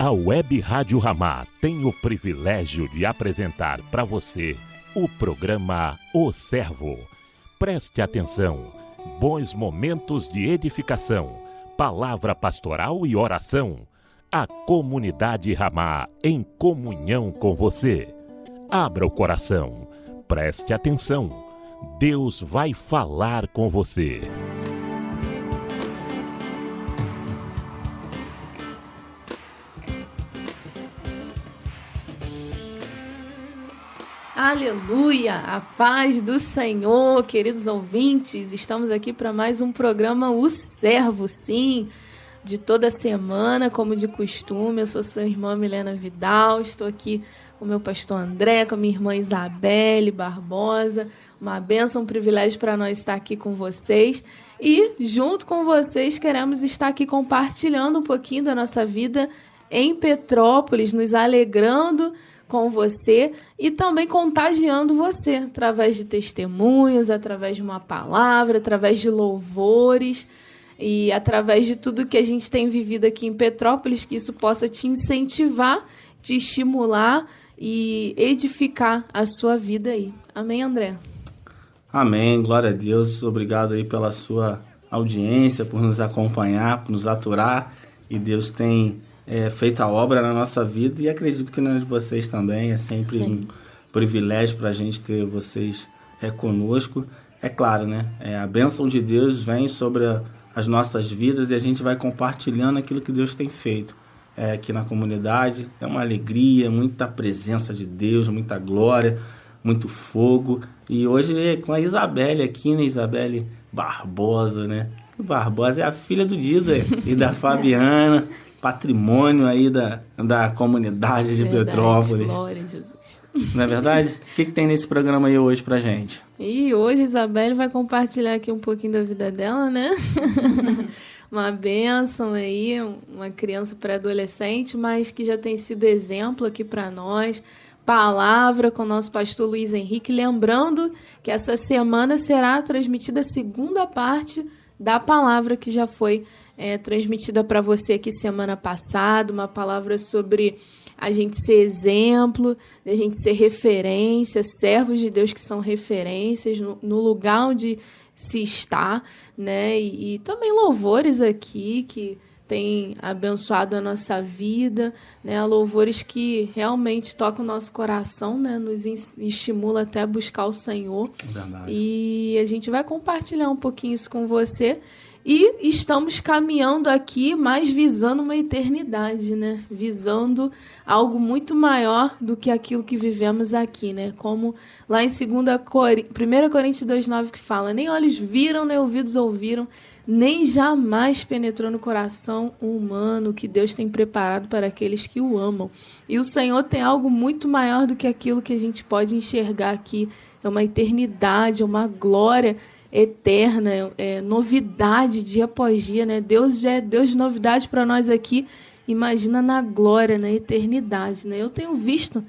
A Web Rádio Ramá tem o privilégio de apresentar para você o programa O Servo. Preste atenção, bons momentos de edificação, palavra pastoral e oração. A comunidade Ramá em comunhão com você. Abra o coração, preste atenção, Deus vai falar com você. Aleluia! A paz do Senhor, queridos ouvintes. Estamos aqui para mais um programa O Servo, sim, de toda semana, como de costume. Eu sou sua irmã Milena Vidal, estou aqui com o meu pastor André, com a minha irmã Isabelle Barbosa. Uma bênção, um privilégio para nós estar aqui com vocês. E, junto com vocês, queremos estar aqui compartilhando um pouquinho da nossa vida em Petrópolis, nos alegrando com você e também contagiando você através de testemunhos, através de uma palavra, através de louvores e através de tudo que a gente tem vivido aqui em Petrópolis, que isso possa te incentivar, te estimular e edificar a sua vida aí. Amém, André? Amém, glória a Deus. Obrigado aí pela sua audiência, por nos acompanhar, por nos aturar. E Deus tem feito a obra na nossa vida e acredito que na de vocês também. É sempre um privilégio para a gente ter vocês conosco. É claro, né? A bênção de Deus vem sobre as nossas vidas e a gente vai compartilhando aquilo que Deus tem feito aqui na comunidade. É uma alegria, muita presença de Deus, muita glória, muito fogo. E hoje com a Isabelle aqui, né? Isabelle Barbosa, né? Barbosa é a filha do Dida e da Fabiana. Patrimônio aí da comunidade de Petrópolis. Glória a Jesus. Não é verdade? O que tem nesse programa aí hoje pra gente? E hoje a Isabelle vai compartilhar aqui um pouquinho da vida dela, né? Uma bênção aí, uma criança pré-adolescente, mas que já tem sido exemplo aqui para nós. Palavra com o nosso pastor Luiz Henrique. Lembrando que essa semana será transmitida a segunda parte da palavra que já foi transmitida para você aqui semana passada, uma palavra sobre a gente ser exemplo, a gente ser referência, servos de Deus que são referências no lugar onde se está, né? E também louvores aqui que tem abençoado a nossa vida, né? Louvores que realmente tocam o nosso coração, né? Nos estimula até a buscar o Senhor. Verdade. E a gente vai compartilhar um pouquinho isso com você. E estamos caminhando aqui, mas visando uma eternidade, né? Visando algo muito maior do que aquilo que vivemos aqui, né? Como lá em 1 Coríntios 2,9 que fala: nem olhos viram, nem ouvidos ouviram, nem jamais penetrou no coração humano que Deus tem preparado para aqueles que o amam. E o Senhor tem algo muito maior do que aquilo que a gente pode enxergar aqui. É uma eternidade, é uma glória eterna, novidade dia após dia, né? Deus já é Deus de novidade para nós aqui. Imagina na glória, na eternidade, né? Eu tenho visto,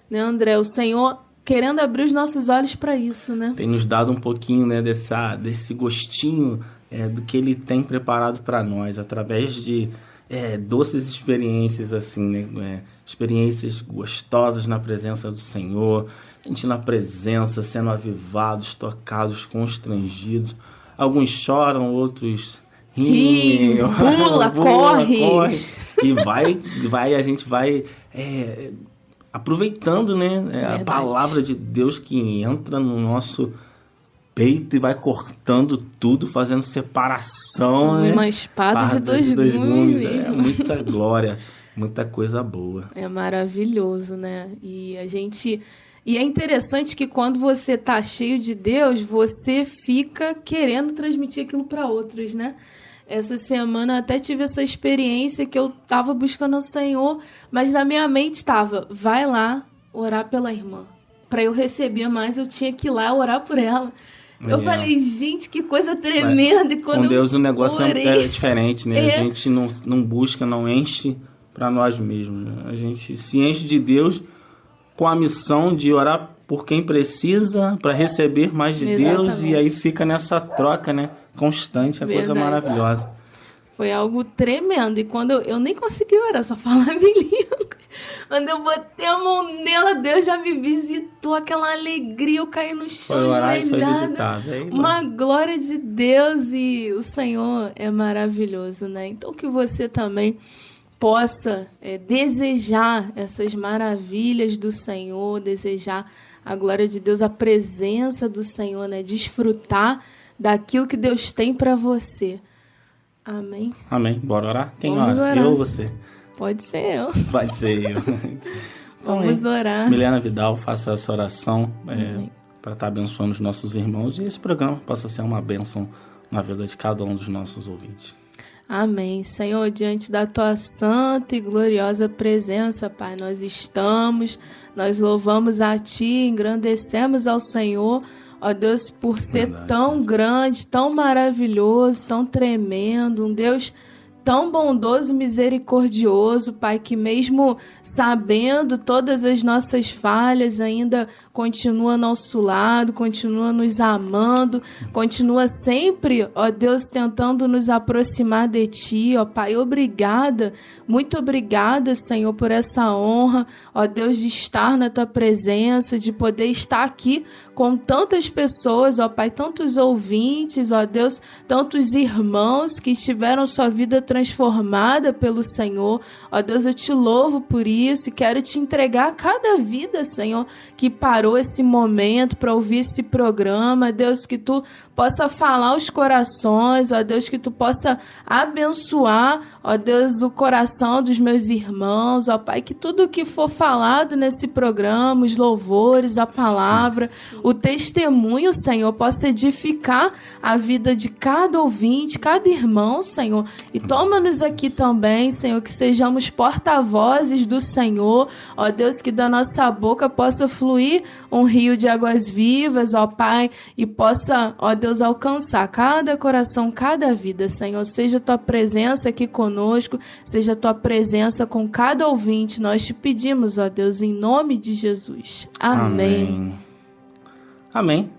né, André, o Senhor querendo abrir os nossos olhos para isso, né? Tem nos dado um pouquinho, né, desse gostinho do que Ele tem preparado para nós, através de doces experiências, assim, né? Experiências gostosas na presença do Senhor, a gente na presença, sendo avivados, tocados, constrangidos. Alguns choram, outros riem, pula, corre. E a gente vai aproveitando, né, a palavra de Deus que entra no nosso peito e vai cortando tudo, fazendo separação. Uma espada de dois gumes. Muita glória, muita coisa boa. É maravilhoso, né? E é interessante que quando você tá cheio de Deus, você fica querendo transmitir aquilo para outros, né? Essa semana eu até tive essa experiência que eu tava buscando o Senhor, mas na minha mente estava: vai lá orar pela irmã. Para eu receber mais, eu tinha que ir lá orar por ela. Eu falei, gente, que coisa tremenda. E quando com Deus o negócio orei, é diferente, né? A gente não busca, não enche para nós mesmos, né? A gente se enche de Deus com a missão de orar por quem precisa, para receber mais de Deus, e aí fica nessa troca, né, constante, a coisa maravilhosa. Foi algo tremendo. E quando eu nem consegui orar, só falava em línguas. Quando eu botei a mão nela, Deus já me visitou, aquela alegria, eu caí no chão, ajoelhada. Uma glória de Deus, e o Senhor é maravilhoso, né? Então que você também possa desejar essas maravilhas do Senhor, desejar a glória de Deus, a presença do Senhor, né? Desfrutar daquilo que Deus tem para você. Amém? Amém. Bora orar? Quem Vamos ora? orar. Eu ou você? Pode ser eu. Pode ser eu. Vamos orar. Milena Vidal, faça essa oração para estar abençoando os nossos irmãos e esse programa possa ser uma bênção na vida de cada um dos nossos ouvintes. Amém. Senhor, diante da Tua santa e gloriosa presença, Pai, nós estamos, nós louvamos a Ti, engrandecemos ao Senhor, ó Deus, por ser tão grande, tão maravilhoso, tão tremendo, um Deus tão bondoso e misericordioso, Pai, que mesmo sabendo todas as nossas falhas, ainda continua ao nosso lado, continua nos amando, continua sempre, ó Deus, tentando nos aproximar de Ti, ó Pai. Obrigada, muito obrigada, Senhor, por essa honra, ó Deus, de estar na Tua presença, de poder estar aqui com tantas pessoas, ó Pai, tantos ouvintes, ó Deus, tantos irmãos que tiveram sua vida transformada pelo Senhor. Ó Deus, eu Te louvo por isso e quero Te entregar cada vida, Senhor, que parou esse momento para ouvir esse programa. Deus, que Tu possa falar aos corações, ó Deus, que Tu possa abençoar, ó Deus, o coração dos meus irmãos, ó Pai, que tudo que for falado nesse programa, os louvores, a palavra, o testemunho, Senhor, possa edificar a vida de cada ouvinte, cada irmão, Senhor, e toma-nos aqui também, Senhor, que sejamos porta-vozes do Senhor, ó Deus, que da nossa boca possa fluir um rio de águas vivas, ó Pai, e possa, ó Deus, alcançar cada coração, cada vida, Senhor. Seja Tua presença aqui conosco, seja Tua presença com cada ouvinte. Nós Te pedimos, ó Deus, em nome de Jesus. Amém. Amém.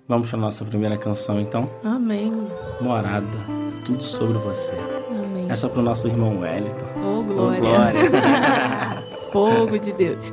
Vamos para a nossa primeira canção, então. Amém. Morada, tudo sobre você. Amém. Essa é para o nosso irmão Wellington. Oh, glória. Oh, glória. Fogo de Deus.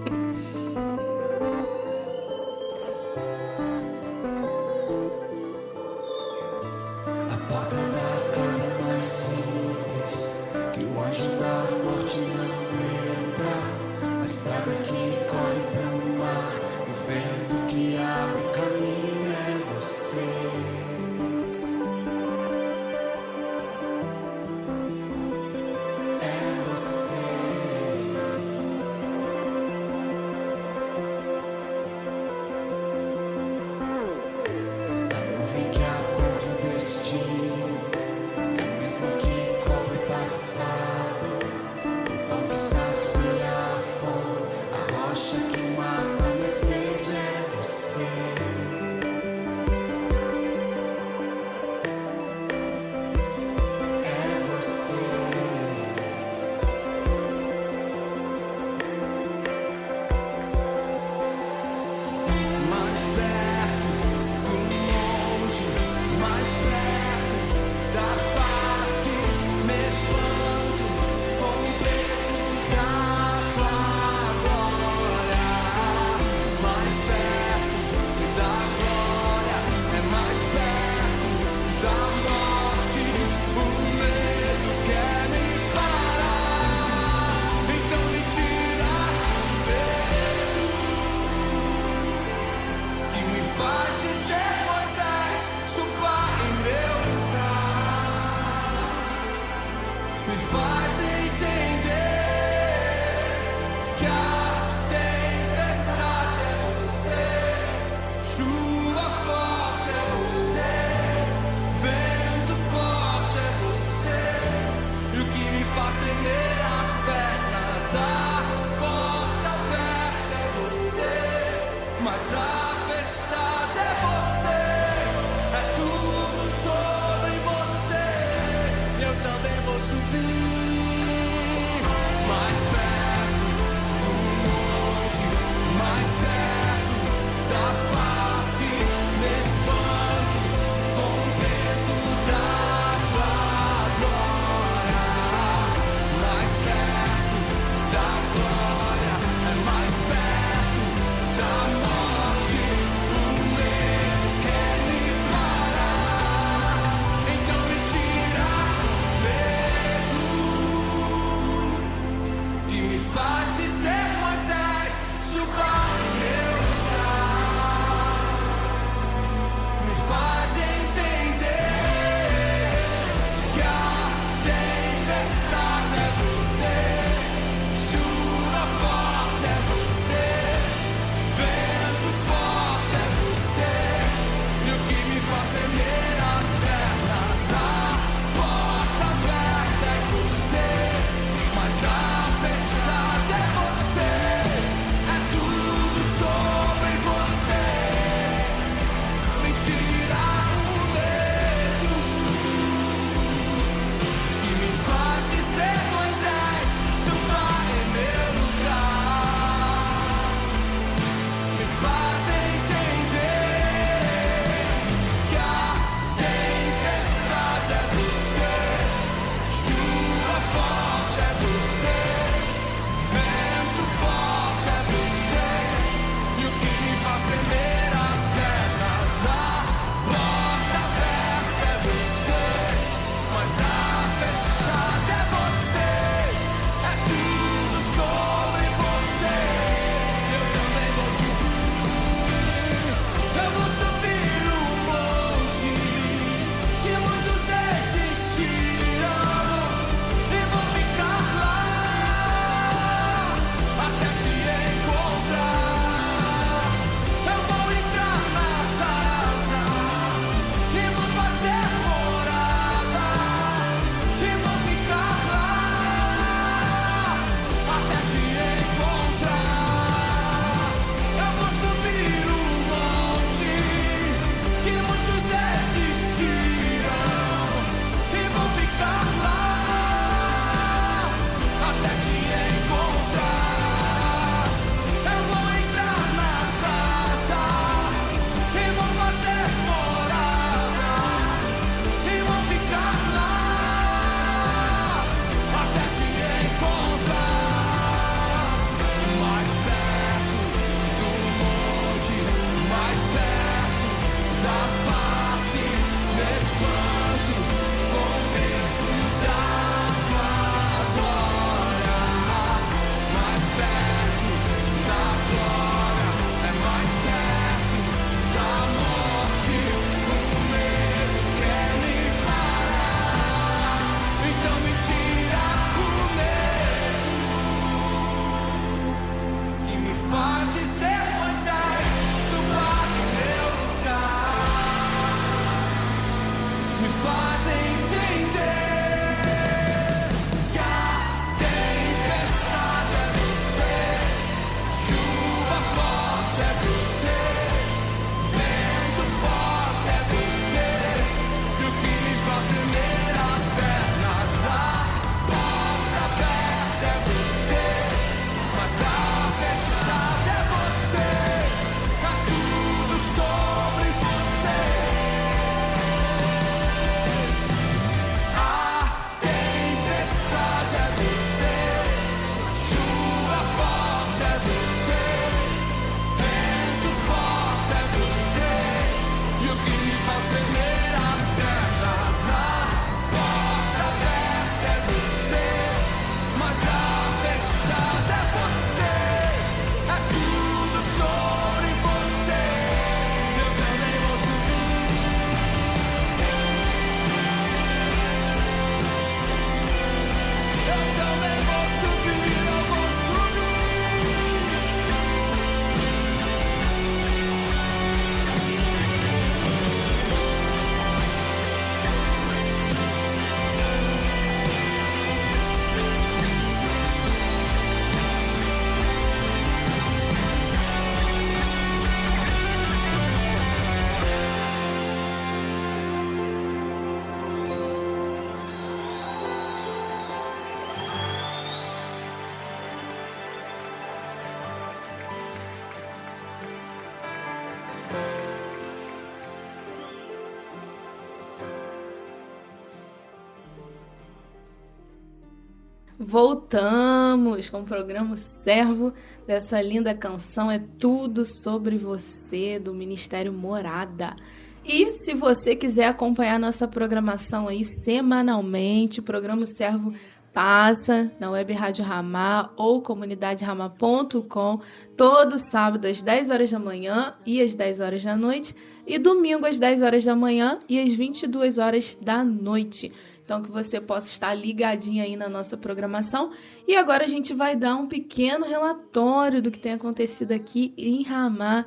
Voltamos com o programa Servo, dessa linda canção É Tudo Sobre Você, do Ministério Morada. E se você quiser acompanhar nossa programação aí semanalmente, o programa Servo passa na Web Rádio Ramá ou comunidaderamá.com todo sábado às 10 horas da manhã e às 10 horas da noite e domingo às 10 horas da manhã e às 22 horas da noite. Então, que você possa estar ligadinho aí na nossa programação. E agora a gente vai dar um pequeno relatório do que tem acontecido aqui em Ramá,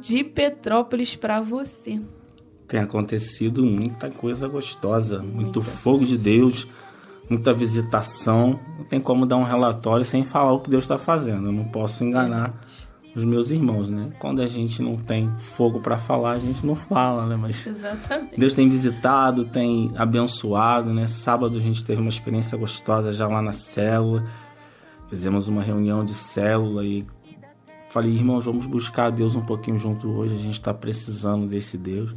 de Petrópolis, para você. Tem acontecido muita coisa gostosa, muito fogo de Deus, muita visitação. Não tem como dar um relatório sem falar o que Deus está fazendo. Eu não posso enganar os meus irmãos, né? Quando a gente não tem fogo para falar, a gente não fala, né? Mas exatamente. Deus tem visitado, tem abençoado, né? Sábado a gente teve uma experiência gostosa já lá na célula. Fizemos uma reunião de célula e falei, irmãos, vamos buscar a Deus um pouquinho junto hoje. A gente está precisando desse Deus.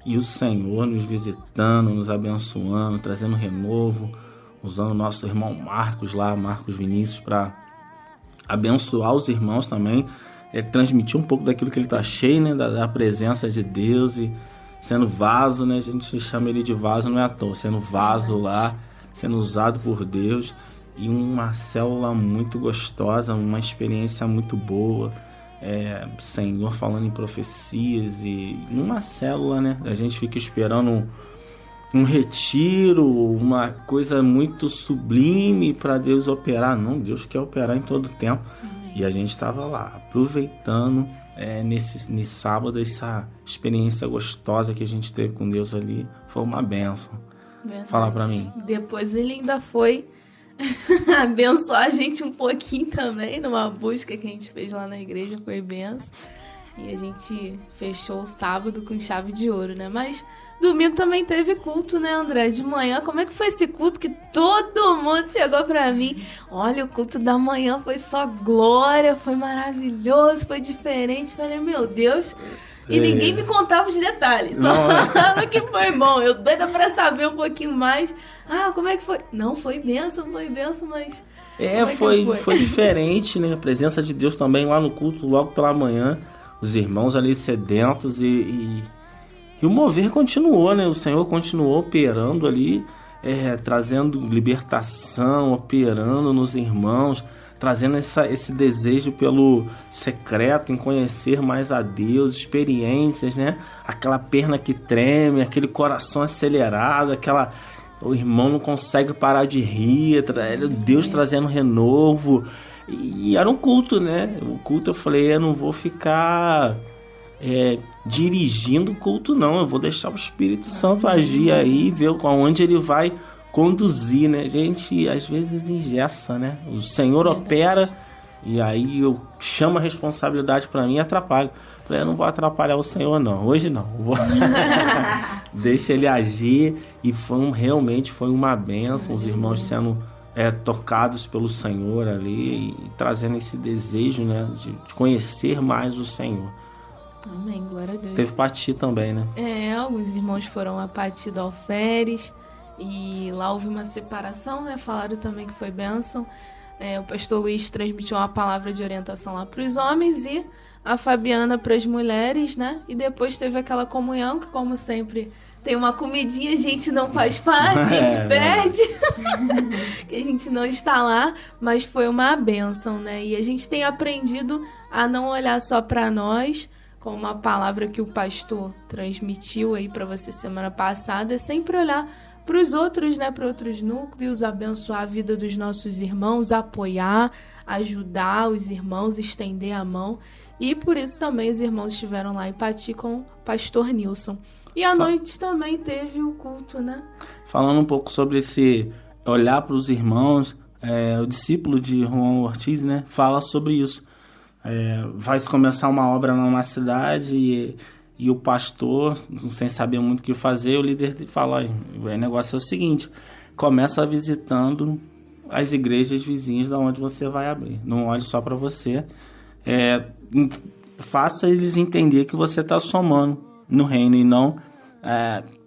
E o Senhor nos visitando, nos abençoando, trazendo renovo, usando o nosso irmão Marcos lá, Marcos Vinícius, para abençoar os irmãos também, transmitir um pouco daquilo que ele está cheio, né, da presença de Deus e sendo vaso, né, a gente chama ele de vaso, não é à toa, sendo vaso lá, sendo usado por Deus, e uma célula muito gostosa, uma experiência muito boa, Senhor falando em profecias, e uma célula, né, a gente fica esperando um retiro, uma coisa muito sublime para Deus operar. Não, Deus quer operar em todo tempo. E a gente estava lá, aproveitando nesse sábado, essa experiência gostosa que a gente teve com Deus ali. Foi uma bênção. Verdade. Fala para mim. Depois ele ainda foi abençoar a gente um pouquinho também, numa busca que a gente fez lá na igreja, foi benção. E a gente fechou o sábado com chave de ouro, né? Mas domingo também teve culto, né, André? De manhã, como é que foi esse culto que todo mundo chegou pra mim? Olha, o culto da manhã foi só glória, foi maravilhoso, foi diferente. Falei, meu Deus... E ninguém me contava os detalhes. Só fala que foi bom. Eu doida pra saber um pouquinho mais. Ah, como é que foi? Não, foi bênção, mas... Foi diferente, né? A presença de Deus também lá no culto, logo pela manhã. Os irmãos ali sedentos e o mover continuou, né? O Senhor continuou operando ali, trazendo libertação, operando nos irmãos, trazendo esse desejo pelo secreto, em conhecer mais a Deus, experiências, né? Aquela perna que treme, aquele coração acelerado, o irmão não consegue parar de rir, Deus trazendo renovo. E era um culto, né? O culto, eu falei, eu não vou ficar dirigindo o culto, não. Eu vou deixar o Espírito Santo agir aí, ver aonde ele vai conduzir, né? Gente, às vezes engessa, né? O Senhor opera e aí eu chamo a responsabilidade para mim e atrapalho. Falei, eu não vou atrapalhar o Senhor, não. Hoje não. Deixa ele agir. E realmente foi uma bênção. Os irmãos sendo tocados pelo Senhor ali e trazendo esse desejo, né? De conhecer mais o Senhor. Amém, glória a Deus. Teve Pati também, né? Alguns irmãos foram a Pati do Alferes. E lá houve uma separação, né? Falaram também que foi bênção. O pastor Luiz transmitiu uma palavra de orientação lá para os homens e a Fabiana para as mulheres, né? E depois teve aquela comunhão que, como sempre, tem uma comidinha, a gente não faz parte, a gente perde, que a gente não está lá, mas foi uma bênção, né? E a gente tem aprendido a não olhar só para nós, como uma palavra que o pastor transmitiu aí para você semana passada, é sempre olhar para os outros, né, para outros núcleos, abençoar a vida dos nossos irmãos, apoiar, ajudar os irmãos, estender a mão. E por isso também os irmãos estiveram lá em Pati com o pastor Nilson. E à noite também teve o culto, né? Falando um pouco sobre esse olhar para os irmãos, o discípulo de João Ortiz, né, fala sobre isso. Vai se começar uma obra numa cidade e o pastor, sem saber muito o que fazer, o líder fala, o negócio é o seguinte, começa visitando as igrejas vizinhas da onde você vai abrir. Não olhe só para você. Faça eles entender que você está somando no reino e não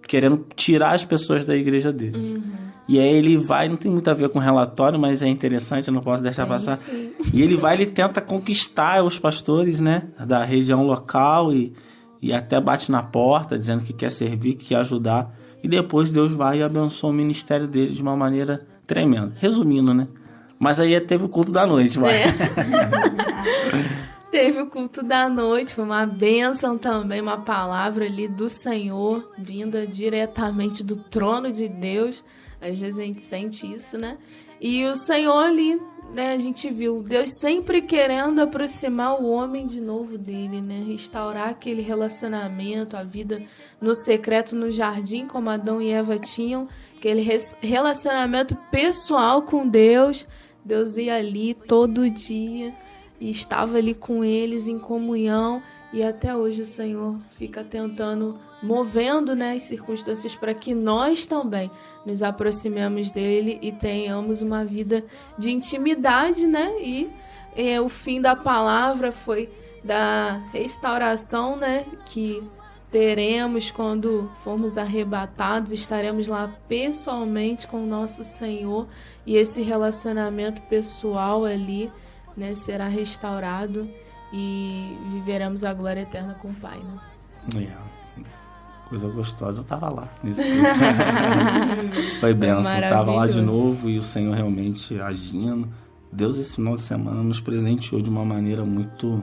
querendo tirar as pessoas da igreja dele. E aí ele vai, não tem muito a ver com relatório, mas é interessante, eu não posso deixar passar. Sim. E ele tenta conquistar os pastores, né, da região local e até bate na porta, dizendo que quer servir, que quer ajudar. E depois Deus vai e abençoa o ministério dele de uma maneira tremenda. Resumindo, né? Mas aí teve o culto da noite, vai. Teve o culto da noite, foi uma bênção também, uma palavra ali do Senhor, vinda diretamente do trono de Deus. Às vezes a gente sente isso, né? E o Senhor ali, né, a gente viu Deus sempre querendo aproximar o homem de novo dele, né? Restaurar aquele relacionamento, a vida no secreto, no jardim, como Adão e Eva tinham. Aquele relacionamento pessoal com Deus. Deus ia ali todo dia e estava ali com eles em comunhão. E até hoje o Senhor fica tentando, movendo, né, as circunstâncias para que nós também nos aproximemos dele e tenhamos uma vida de intimidade, né? E o fim da palavra foi da restauração, né, que teremos quando formos arrebatados, estaremos lá pessoalmente com o nosso Senhor e esse relacionamento pessoal ali, né, será restaurado e viveremos a glória eterna com o Pai, né? Coisa gostosa, eu tava lá nisso. Foi bênção, eu tava lá de novo e o Senhor realmente agindo. Deus esse final de semana nos presenteou de uma maneira muito...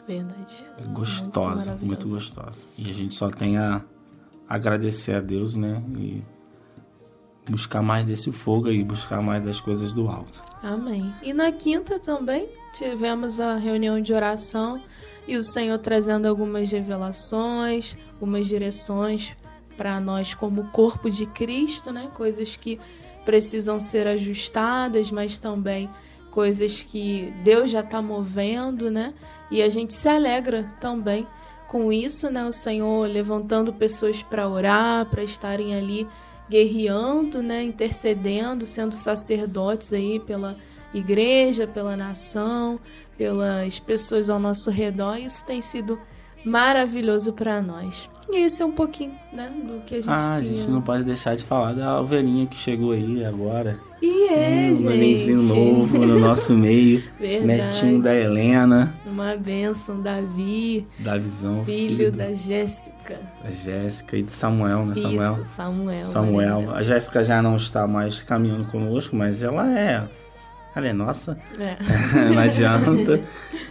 Verdade. Gostosa, muito gostosa. E a gente só tem a agradecer a Deus, né? E buscar mais desse fogo aí, buscar mais das coisas do alto. Amém. E na quinta também tivemos a reunião de oração e o Senhor trazendo algumas revelações, algumas direções para nós como corpo de Cristo, né? Coisas que precisam ser ajustadas, mas também coisas que Deus já está movendo, né? E a gente se alegra também com isso, né? O Senhor levantando pessoas para orar, para estarem ali guerreando, né? Intercedendo, sendo sacerdotes aí pela igreja, pela nação, pelas pessoas ao nosso redor. Isso tem sido maravilhoso para nós. E esse é um pouquinho, né, do que a gente tinha. A gente não pode deixar de falar da ovelhinha que chegou aí agora. Gente. Um nenenzinho novo no nosso meio. Verdade. Netinho da Helena. Uma bênção, Davi. Davizão. Filho da Jéssica. Da Jéssica e do Samuel, né? Isso, Samuel. A Jéssica já não está mais caminhando conosco, mas ela é nossa. Não adianta.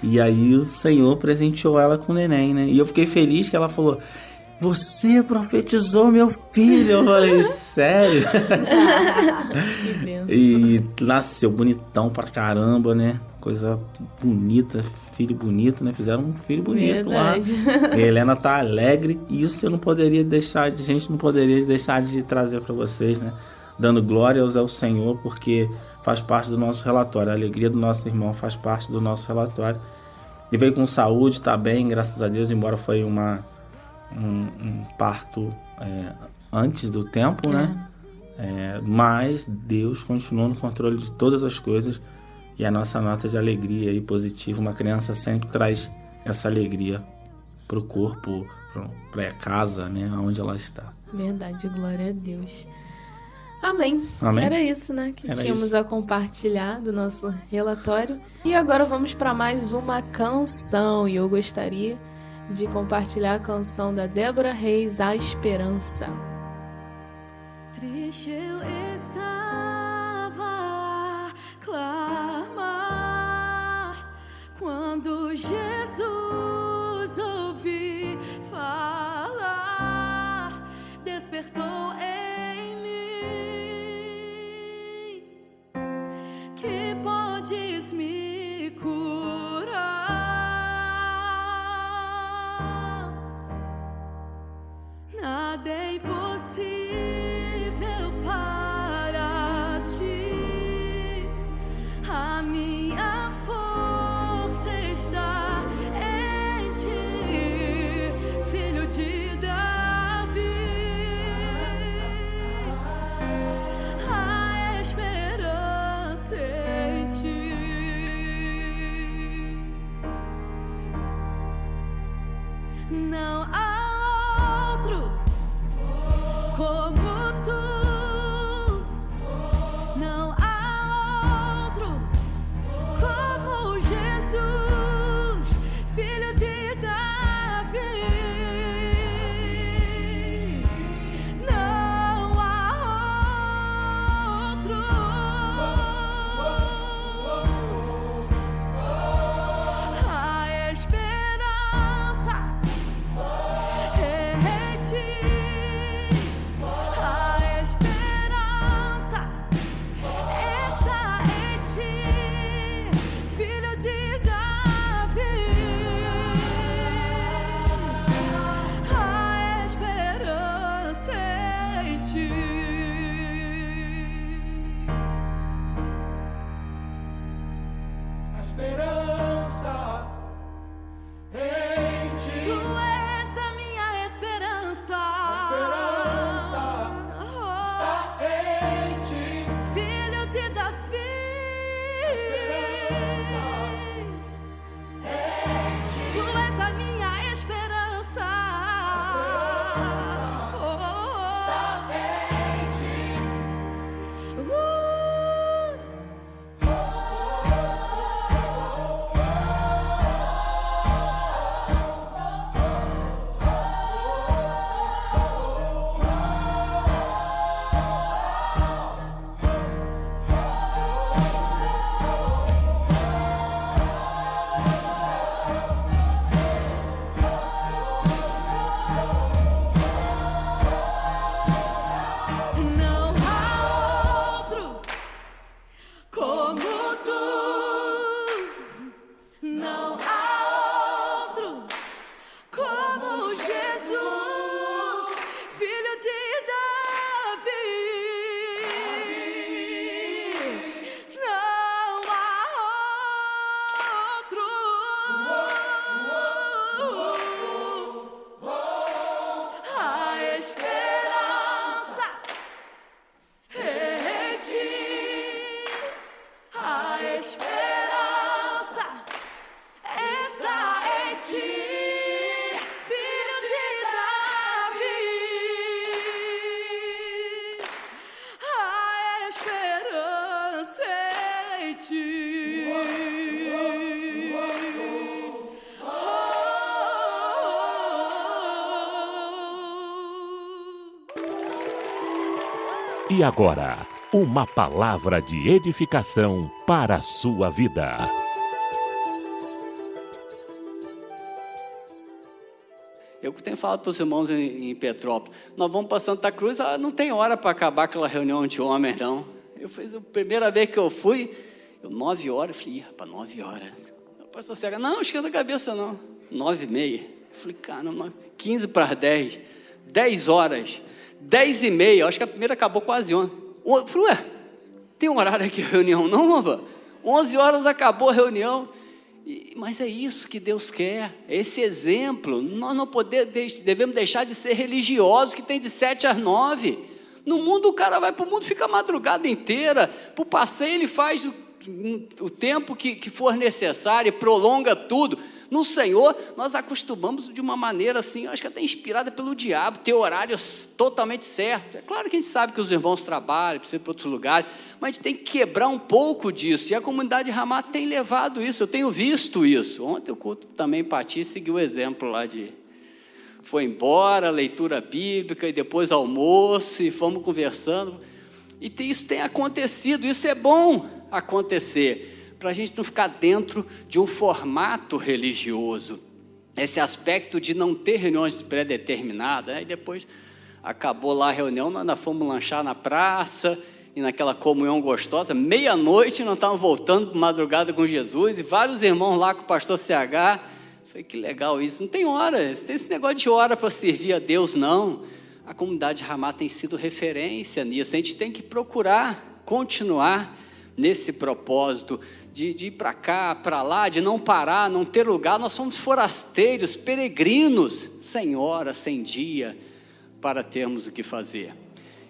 E aí o Senhor presenteou ela com o neném, né? E eu fiquei feliz que ela falou: você profetizou meu filho. Eu falei, sério? Que benção. E nasceu bonitão pra caramba, né? Coisa bonita, filho bonito, né? Fizeram um filho bonito. Verdade. Lá. A Helena tá alegre e isso eu não poderia deixar, a gente não poderia deixar de trazer pra vocês, né? Dando glórias ao Senhor, porque faz parte do nosso relatório. A alegria do nosso irmão faz parte do nosso relatório. Ele veio com saúde, tá bem, graças a Deus, embora foi um parto antes do tempo, né? Mas Deus continuou no controle de todas as coisas e a nossa nota de alegria aí positiva. Uma criança sempre traz essa alegria pro corpo, pra casa, né? Onde ela está. Verdade, glória a Deus. Amém. Era isso, né? Que tínhamos a compartilhar do nosso relatório. E agora vamos para mais uma canção. E eu gostaria de compartilhar a canção da Débora Reis, A Esperança. Triste eu estava a clamar quando Jesus ouvi falar, despertou em mim que podes me curar. Nada é impossível para ti. A minha força está em ti, filho de Davi. A esperança em ti. Não há outro como a esperança está em ti, filho de Davi. A esperança em ti. Esperança em ti. Tu és a minha esperança. Esperança está em ti. Filho de Davi. Esperança em ti. Tu és a minha esperança. Está em ti. Não há outro como tu. Não há outro como Jesus, filho de Davi. Não há outro. A esperança em ti, a esperança está em ti, filho de Davi. A esperança em ti. E agora, uma palavra de edificação para a sua vida. Eu tenho falado para os irmãos em Petrópolis, nós vamos para Santa Cruz, não tem hora para acabar aquela reunião de homens, não. Eu fiz a primeira vez que eu fui, 9 horas, eu falei, rapaz, 9 horas. O pastor Cega, não, esquenta a cabeça não, 9h30. Eu falei, caramba, 15 para as 10, 10 horas, 10h30, acho que a primeira acabou quase 11. Eu falei, ué, tem um horário aqui, reunião não, rapaz? 11 horas acabou a reunião. Mas é isso que Deus quer, esse exemplo. Nós não devemos deixar de ser religiosos, que tem de 7 às 9. No mundo o cara vai para o mundo, fica a madrugada inteira, para o passeio ele faz o tempo que for necessário, prolonga tudo. No Senhor, nós acostumamos de uma maneira assim, acho que até inspirada pelo diabo, ter horário totalmente certo. É claro que a gente sabe que os irmãos trabalham, precisam ir para outros lugares, mas a gente tem que quebrar um pouco disso, e a comunidade Ramá tem levado isso, eu tenho visto isso. Ontem o culto também, Pati, seguiu o exemplo lá foi embora, leitura bíblica, e depois almoço, e fomos conversando, e isso tem acontecido, isso é bom acontecer, para a gente não ficar dentro de um formato religioso, esse aspecto de não ter reuniões pré-determinadas. Aí depois acabou lá a reunião, nós fomos lanchar na praça, e naquela comunhão gostosa, meia-noite nós estávamos voltando de madrugada com Jesus, e vários irmãos lá com o pastor CH, falei, que legal isso, não tem hora, não tem esse negócio de hora para servir a Deus, não. A comunidade Ramá tem sido referência nisso, a gente tem que procurar continuar nesse propósito, de ir para cá, para lá, de não parar, não ter lugar. Nós somos forasteiros, peregrinos, sem hora, sem dia, para termos o que fazer.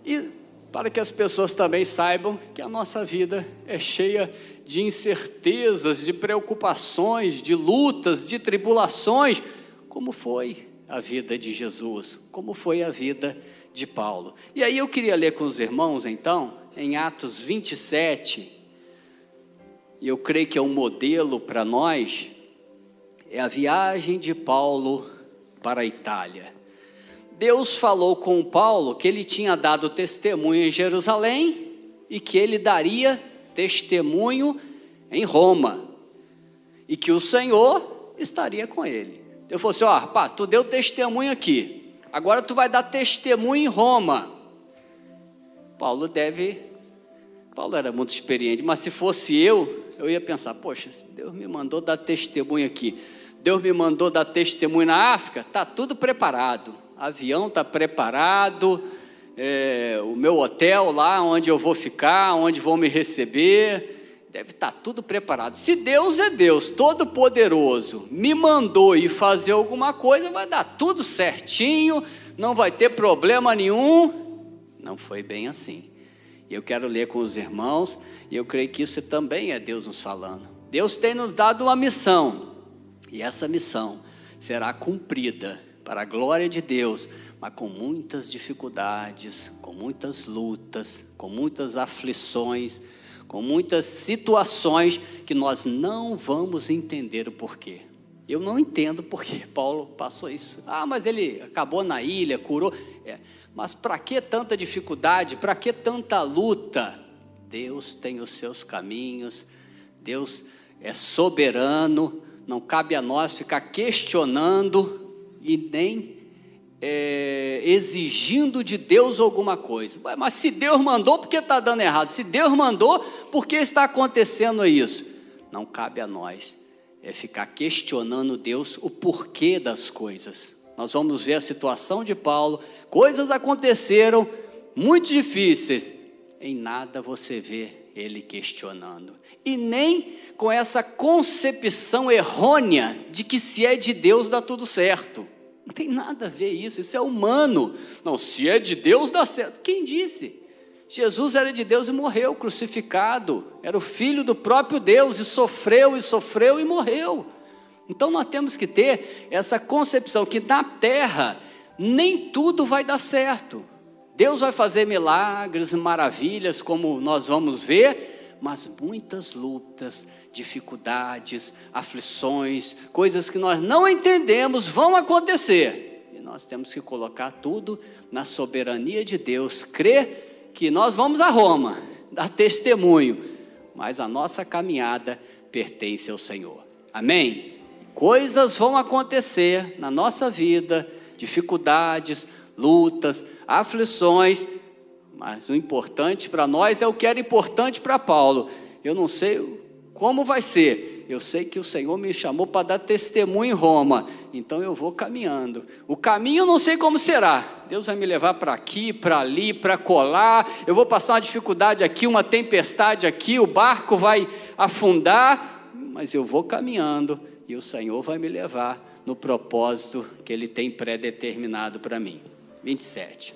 E para que as pessoas também saibam que a nossa vida é cheia de incertezas, de preocupações, de lutas, de tribulações, como foi a vida de Jesus, como foi a vida de Paulo. E aí eu queria ler com os irmãos, então, em Atos 27, e eu creio que é um modelo para nós, é a viagem de Paulo para a Itália. Deus falou com Paulo que ele tinha dado testemunho em Jerusalém e que ele daria testemunho em Roma, e que o Senhor estaria com ele. Eu falei assim, rapaz, tu deu testemunho aqui, agora tu vai dar testemunho em Roma. Paulo era muito experiente, mas se fosse eu ia pensar, poxa, Deus me mandou dar testemunho aqui, Deus me mandou dar testemunho na África, está tudo preparado, avião está preparado, o meu hotel lá, onde eu vou ficar, onde vão me receber, deve estar tudo preparado. Se Deus é Deus, todo-poderoso, me mandou ir fazer alguma coisa, vai dar tudo certinho, não vai ter problema nenhum. Não foi bem assim. Eu quero ler com os irmãos, e eu creio que isso também é Deus nos falando. Deus tem nos dado uma missão, e essa missão será cumprida para a glória de Deus, mas com muitas dificuldades, com muitas lutas, com muitas aflições, com muitas situações que nós não vamos entender o porquê. Eu não entendo porque Paulo passou isso. Mas ele acabou na ilha, curou. Mas para que tanta dificuldade? Para que tanta luta? Deus tem os seus caminhos, Deus é soberano, não cabe a nós ficar questionando e nem exigindo de Deus alguma coisa. Mas se Deus mandou, por que está dando errado? Se Deus mandou, por que está acontecendo isso? Não cabe a nós ficar questionando Deus o porquê das coisas. Nós vamos ver a situação de Paulo, coisas aconteceram muito difíceis, em nada você vê ele questionando, e nem com essa concepção errônea de que se é de Deus dá tudo certo. Não tem nada a ver isso é humano. Não, se é de Deus dá certo. Quem disse? Jesus era de Deus e morreu crucificado, era o filho do próprio Deus e sofreu e morreu. Então nós temos que ter essa concepção que na terra nem tudo vai dar certo. Deus vai fazer milagres, maravilhas, como nós vamos ver, mas muitas lutas, dificuldades, aflições, coisas que nós não entendemos vão acontecer. E nós temos que colocar tudo na soberania de Deus, crer que nós vamos a Roma, dar testemunho, mas a nossa caminhada pertence ao Senhor. Amém? Coisas vão acontecer na nossa vida, dificuldades, lutas, aflições, mas o importante para nós é o que era importante para Paulo. Eu não sei como vai ser, eu sei que o Senhor me chamou para dar testemunho em Roma, então eu vou caminhando. O caminho eu não sei como será, Deus vai me levar para aqui, para ali, para colar, eu vou passar uma dificuldade aqui, uma tempestade aqui, o barco vai afundar, mas eu vou caminhando e o Senhor vai me levar no propósito que Ele tem pré-determinado para mim. 27.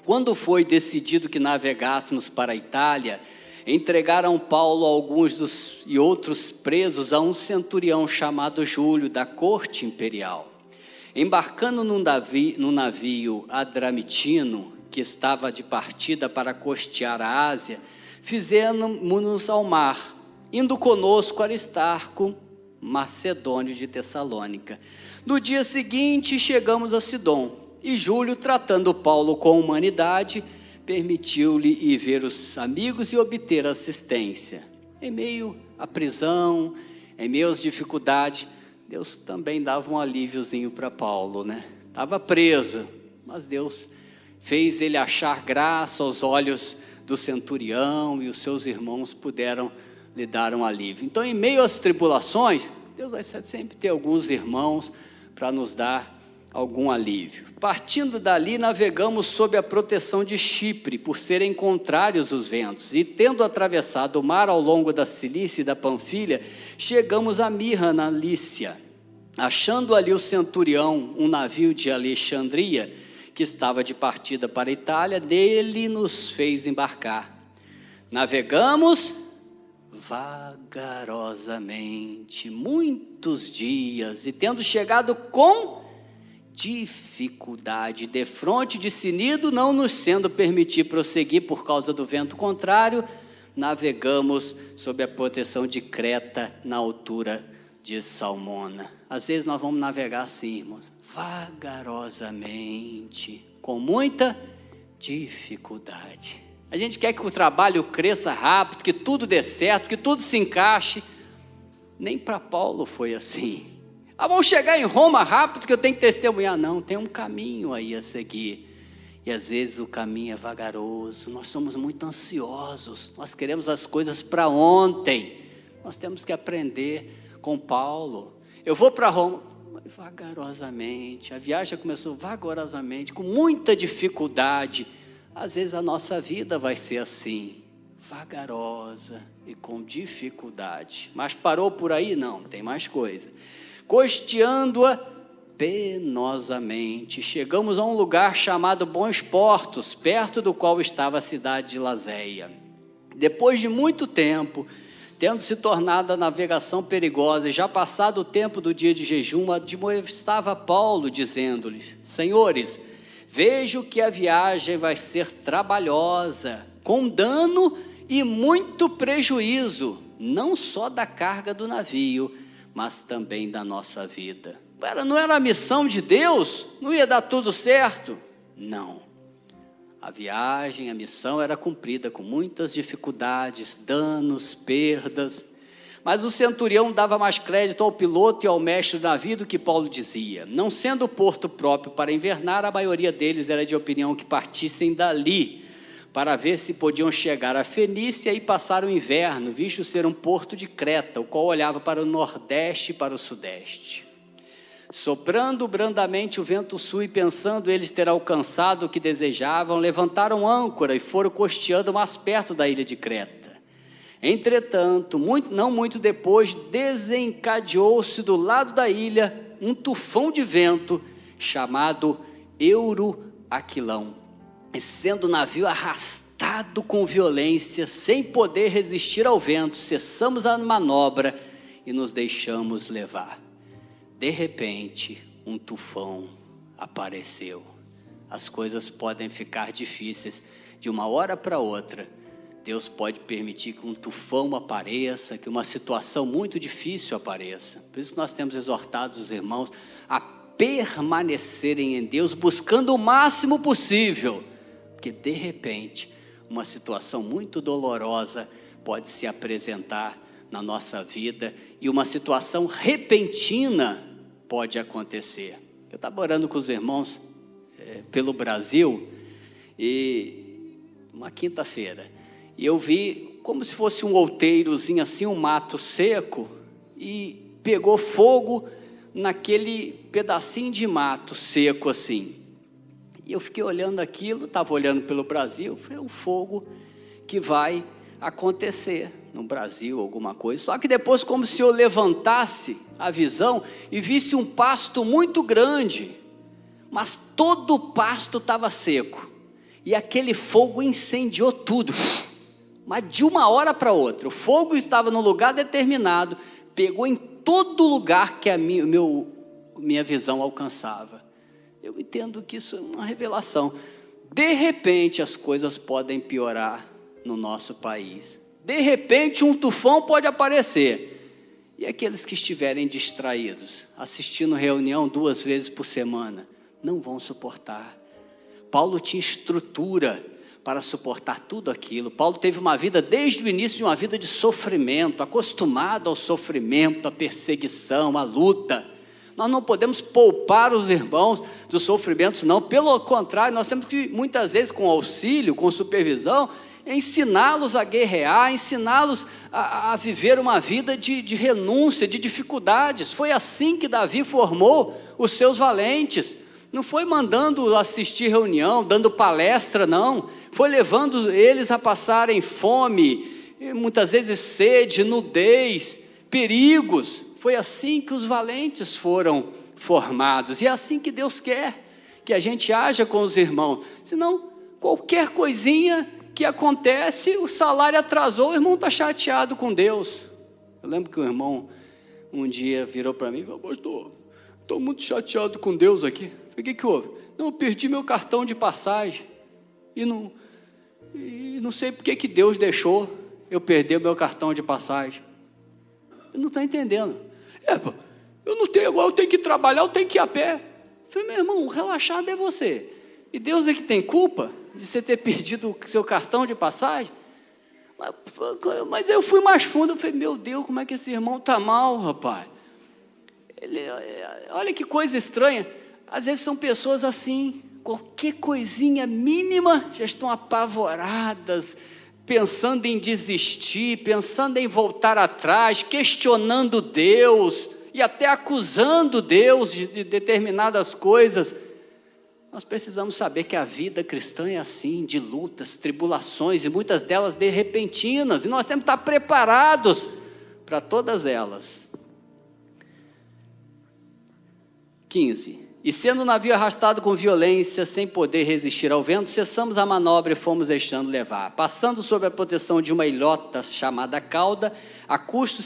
Quando foi decidido que navegássemos para a Itália, entregaram Paulo alguns e outros presos a um centurião chamado Júlio, da corte imperial. Embarcando num navio adramitino, que estava de partida para costear a Ásia, fizemos-nos ao mar, indo conosco Aristarco, macedônio de Tessalônica. No dia seguinte chegamos a Sidom, e Júlio, tratando Paulo com humanidade, permitiu-lhe ir ver os amigos e obter assistência. Em meio à prisão, em meio às dificuldades, Deus também dava um alíviozinho para Paulo, né? Estava preso, mas Deus fez ele achar graça aos olhos do centurião e os seus irmãos puderam lhe dar um alívio. Então, em meio às tribulações, Deus vai sempre ter alguns irmãos para nos dar algum alívio. Partindo dali, navegamos sob a proteção de Chipre, por serem contrários os ventos, e tendo atravessado o mar ao longo da Cilícia e da Panfilha, chegamos a Mirra, na Lícia. Achando ali o centurião, um navio de Alexandria, que estava de partida para a Itália, dele nos fez embarcar. Navegamos vagarosamente, muitos dias, e tendo chegado com dificuldade defronte de Cnido, não nos sendo permitir prosseguir por causa do vento contrário, navegamos sob a proteção de Creta, na altura de Salmona. Às vezes nós vamos navegar assim, irmãos, vagarosamente, com muita dificuldade. A gente quer que o trabalho cresça rápido, que tudo dê certo, que tudo se encaixe. Nem para Paulo foi assim. Vamos chegar em Roma rápido que eu tenho que testemunhar. Não, tem um caminho aí a seguir. E às vezes o caminho é vagaroso, nós somos muito ansiosos, nós queremos as coisas para ontem. Nós temos que aprender com Paulo. Eu vou para Roma, vagarosamente, a viagem começou vagarosamente, com muita dificuldade. Às vezes a nossa vida vai ser assim, vagarosa e com dificuldade. Mas parou por aí? Não, tem mais coisa. Costeando-a penosamente, chegamos a um lugar chamado Bons Portos, perto do qual estava a cidade de Lazéia. Depois de muito tempo, tendo se tornado a navegação perigosa e já passado o tempo do dia de jejum, admoestava Paulo, dizendo-lhes: Senhores, vejo que a viagem vai ser trabalhosa, com dano e muito prejuízo, não só da carga do navio, mas também da nossa vida. Não era a missão de Deus? Não ia dar tudo certo? Não. A viagem, a missão era cumprida com muitas dificuldades, danos, perdas. Mas o centurião dava mais crédito ao piloto e ao mestre do navio do que Paulo dizia. Não sendo o porto próprio para invernar, a maioria deles era de opinião que partissem dali, para ver se podiam chegar a Fenícia e passar o inverno, visto ser um porto de Creta, o qual olhava para o nordeste e para o sudeste. Soprando brandamente o vento sul e pensando eles ter alcançado o que desejavam, levantaram âncora e foram costeando mais perto da ilha de Creta. Entretanto, não muito depois, desencadeou-se do lado da ilha um tufão de vento chamado Euroaquilão. E sendo o navio arrastado com violência, sem poder resistir ao vento, cessamos a manobra e nos deixamos levar. De repente, um tufão apareceu. As coisas podem ficar difíceis de uma hora para outra. Deus pode permitir que um tufão apareça, que uma situação muito difícil apareça. Por isso que nós temos exortado os irmãos a permanecerem em Deus, buscando o máximo possível. Porque de repente, uma situação muito dolorosa pode se apresentar na nossa vida e uma situação repentina pode acontecer. Eu estava orando com os irmãos pelo Brasil e uma quinta-feira e eu vi como se fosse um outeirozinho assim, um mato seco, e pegou fogo naquele pedacinho de mato seco assim. E eu fiquei olhando aquilo, estava olhando pelo Brasil, foi um fogo que vai acontecer no Brasil, alguma coisa. Só que depois, como se eu levantasse a visão e visse um pasto muito grande, mas todo o pasto estava seco, e aquele fogo incendiou tudo, mas de uma hora para outra. O fogo estava num lugar determinado, pegou em todo lugar que a minha visão alcançava. Eu entendo que isso é uma revelação. De repente as coisas podem piorar no nosso país. De repente um tufão pode aparecer. E aqueles que estiverem distraídos, assistindo reunião 2 vezes por semana, não vão suportar. Paulo tinha estrutura para suportar tudo aquilo. Paulo teve uma vida, desde o início, de uma vida de sofrimento, acostumado ao sofrimento, à perseguição, à luta. Nós não podemos poupar os irmãos dos sofrimentos, não. Pelo contrário, nós temos que, muitas vezes, com auxílio, com supervisão, ensiná-los a guerrear, ensiná-los a viver uma vida de renúncia, de dificuldades. Foi assim que Davi formou os seus valentes. Não foi mandando assistir reunião, dando palestra, não. Foi levando eles a passarem fome, muitas vezes sede, nudez, perigos. Foi assim que os valentes foram formados. E é assim que Deus quer que a gente haja com os irmãos. Senão, qualquer coisinha que acontece, o salário atrasou, o irmão está chateado com Deus. Eu lembro que o irmão um dia virou para mim e falou: pastor, estou muito chateado com Deus aqui. Eu falei: o que houve? Não, eu perdi meu cartão de passagem e não sei por que Deus deixou eu perder meu cartão de passagem. Eu não estou entendendo. Eu não tenho, agora eu tenho que trabalhar, eu tenho que ir a pé. Eu falei: meu irmão, relaxado é você. E Deus é que tem culpa de você ter perdido o seu cartão de passagem? Mas eu fui mais fundo, eu falei: meu Deus, como é que esse irmão está mal, rapaz? Olha que coisa estranha, às vezes são pessoas assim, qualquer coisinha mínima já estão apavoradas, pensando em desistir, pensando em voltar atrás, questionando Deus e até acusando Deus de determinadas coisas. Nós precisamos saber que a vida cristã é assim, de lutas, tribulações, e muitas delas de repentinas, e nós temos que estar preparados para todas elas. 15. E sendo o navio arrastado com violência, sem poder resistir ao vento, cessamos a manobra e fomos deixando levar. Passando sob a proteção de uma ilhota chamada cauda, a custo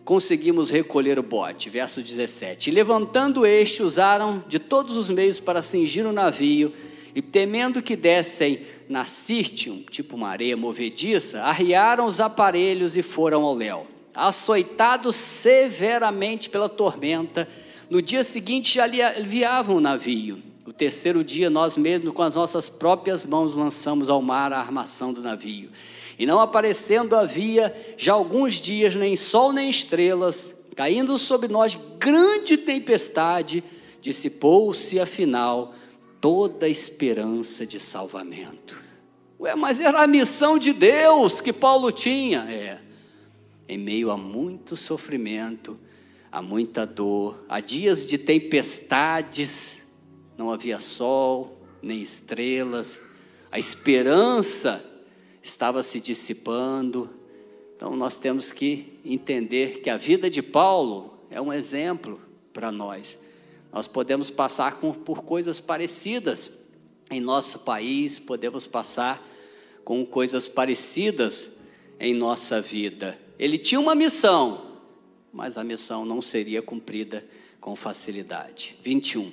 conseguimos recolher o bote. Verso 17. E levantando este, usaram de todos os meios para cingir o navio, e temendo que dessem na sírte, tipo uma areia movediça, arriaram os aparelhos e foram ao léu. Açoitados severamente pela tormenta, no dia seguinte já aliviavam o navio. O terceiro dia nós mesmos com as nossas próprias mãos lançamos ao mar a armação do navio. E não aparecendo havia já alguns dias nem sol nem estrelas, caindo sobre nós grande tempestade, dissipou-se afinal toda a esperança de salvamento. Mas era a missão de Deus que Paulo tinha. Em meio a muito sofrimento, há muita dor, há dias de tempestades, não havia sol, nem estrelas, a esperança estava se dissipando. Então nós temos que entender que a vida de Paulo é um exemplo para nós. Nós podemos passar por coisas parecidas em nosso país, podemos passar com coisas parecidas em nossa vida. Ele tinha uma missão, mas a missão não seria cumprida com facilidade. 21.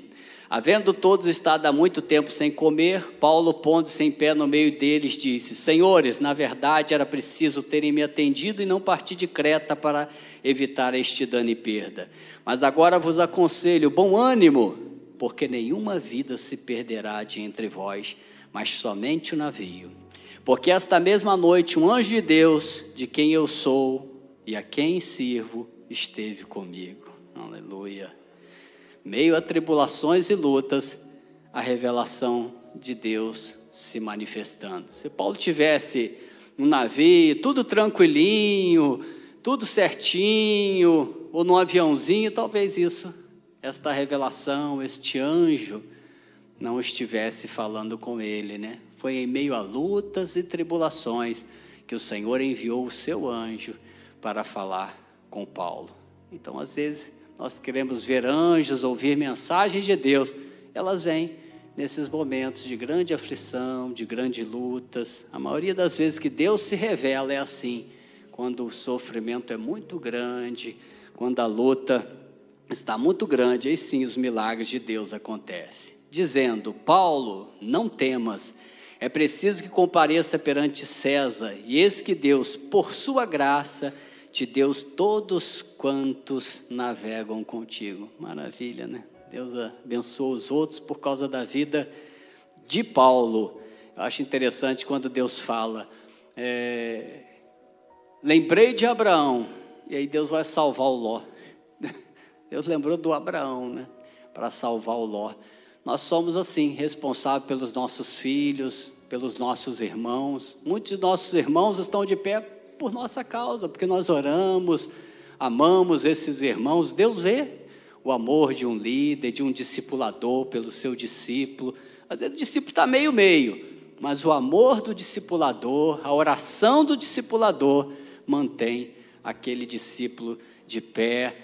Havendo todos estado há muito tempo sem comer, Paulo, pondo-se em pé no meio deles, disse: Senhores, na verdade era preciso terem me atendido e não partir de Creta para evitar este dano e perda. Mas agora vos aconselho, bom ânimo, porque nenhuma vida se perderá de entre vós, mas somente o navio. Porque esta mesma noite um anjo de Deus, de quem eu sou e a quem sirvo, esteve comigo. Aleluia. Meio a tribulações e lutas, a revelação de Deus se manifestando. Se Paulo tivesse um navio, tudo tranquilinho, tudo certinho, ou num aviãozinho, talvez esta revelação, este anjo, não estivesse falando com ele, né? Foi em meio a lutas e tribulações que o Senhor enviou o seu anjo para falar com Paulo. Então, às vezes, nós queremos ver anjos, ouvir mensagens de Deus. Elas vêm nesses momentos de grande aflição, de grandes lutas. A maioria das vezes que Deus se revela é assim, quando o sofrimento é muito grande, quando a luta está muito grande, aí sim os milagres de Deus acontecem. Dizendo: Paulo, não temas, é preciso que compareça perante César, e eis que Deus, por sua graça, te deu todos quantos navegam contigo. Maravilha, né? Deus abençoa os outros por causa da vida de Paulo. Eu acho interessante quando Deus fala, lembrei de Abraão, e aí Deus vai salvar o Ló. Deus lembrou do Abraão, né? Para salvar o Ló. Nós somos assim, responsáveis pelos nossos filhos, pelos nossos irmãos. Muitos de nossos irmãos estão de pé por nossa causa, porque nós oramos, amamos esses irmãos. Deus vê o amor de um líder, de um discipulador pelo seu discípulo. Às vezes o discípulo está meio, mas o amor do discipulador, a oração do discipulador mantém aquele discípulo de pé.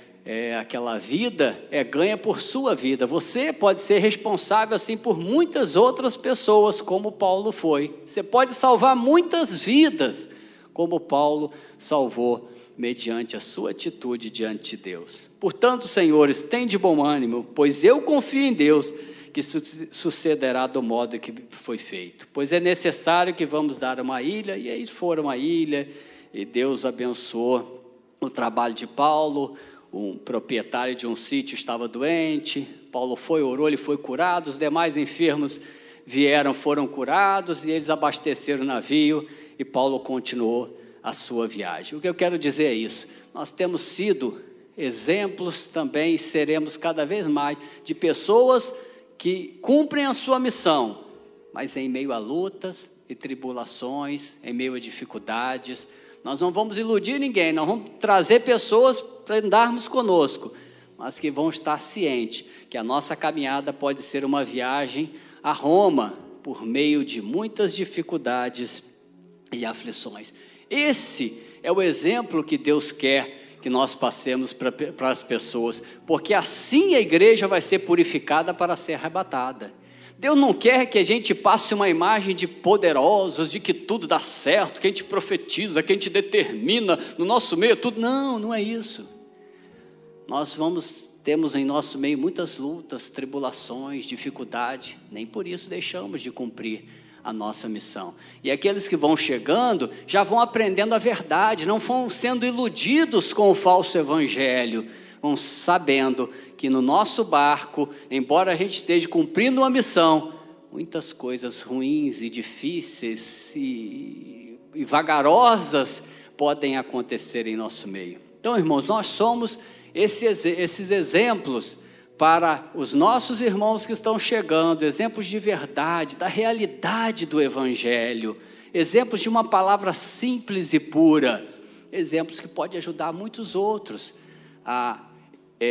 Aquela vida ganha por sua vida. Você pode ser responsável assim por muitas outras pessoas, como Paulo foi. Você pode salvar muitas vidas, como Paulo salvou, mediante a sua atitude diante de Deus. Portanto, senhores, tende bom ânimo, pois eu confio em Deus, que sucederá do modo que foi feito. Pois é necessário que vamos dar uma ilha, e eles foram à ilha, e Deus abençoou o trabalho de Paulo. Um proprietário de um sítio estava doente, Paulo foi, orou, ele foi curado, os demais enfermos foram curados, e eles abasteceram o navio, e Paulo continuou a sua viagem. O que eu quero dizer é isso: nós temos sido exemplos também seremos cada vez mais de pessoas que cumprem a sua missão, mas em meio a lutas e tribulações, em meio a dificuldades. Nós não vamos iludir ninguém, nós vamos trazer pessoas para andarmos conosco, mas que vão estar cientes que a nossa caminhada pode ser uma viagem a Roma, por meio de muitas dificuldades e aflições. Esse é o exemplo que Deus quer que nós passemos para as pessoas, porque assim a igreja vai ser purificada para ser arrebatada. Deus não quer que a gente passe uma imagem de poderosos, de que tudo dá certo, que a gente profetiza, que a gente determina no nosso meio tudo. Não, não é isso. Nós temos em nosso meio muitas lutas, tribulações, dificuldade, nem por isso deixamos de cumprir a nossa missão. E aqueles que vão chegando, já vão aprendendo a verdade, não vão sendo iludidos com o falso evangelho, vão sabendo que no nosso barco, embora a gente esteja cumprindo uma missão, muitas coisas ruins e difíceis e vagarosas podem acontecer em nosso meio. Então, irmãos, nós somos esses exemplos para os nossos irmãos que estão chegando, exemplos de verdade, da realidade do Evangelho, exemplos de uma palavra simples e pura, exemplos que podem ajudar muitos outros a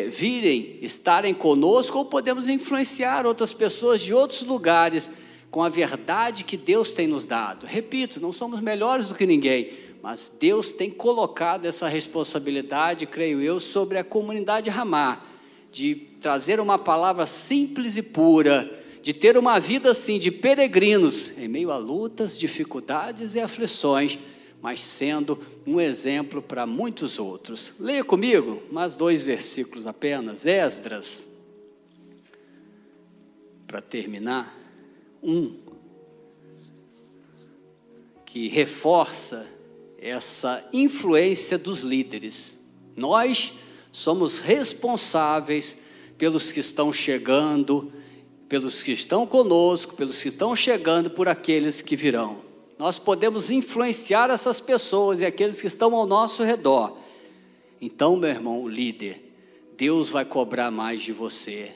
virem, estarem conosco, ou podemos influenciar outras pessoas de outros lugares com a verdade que Deus tem nos dado. Repito, não somos melhores do que ninguém, mas Deus tem colocado essa responsabilidade, creio eu, sobre a comunidade Ramá, de trazer uma palavra simples e pura, de ter uma vida assim, de peregrinos, em meio a lutas, dificuldades e aflições, mas sendo um exemplo para muitos outros. Leia comigo, mais 2 versículos apenas, Esdras, para terminar, 1, que reforça essa influência dos líderes. Nós somos responsáveis pelos que estão chegando, pelos que estão conosco, pelos que estão chegando, por aqueles que virão. Nós podemos influenciar essas pessoas e aqueles que estão ao nosso redor. Então, meu irmão, líder, Deus vai cobrar mais de você,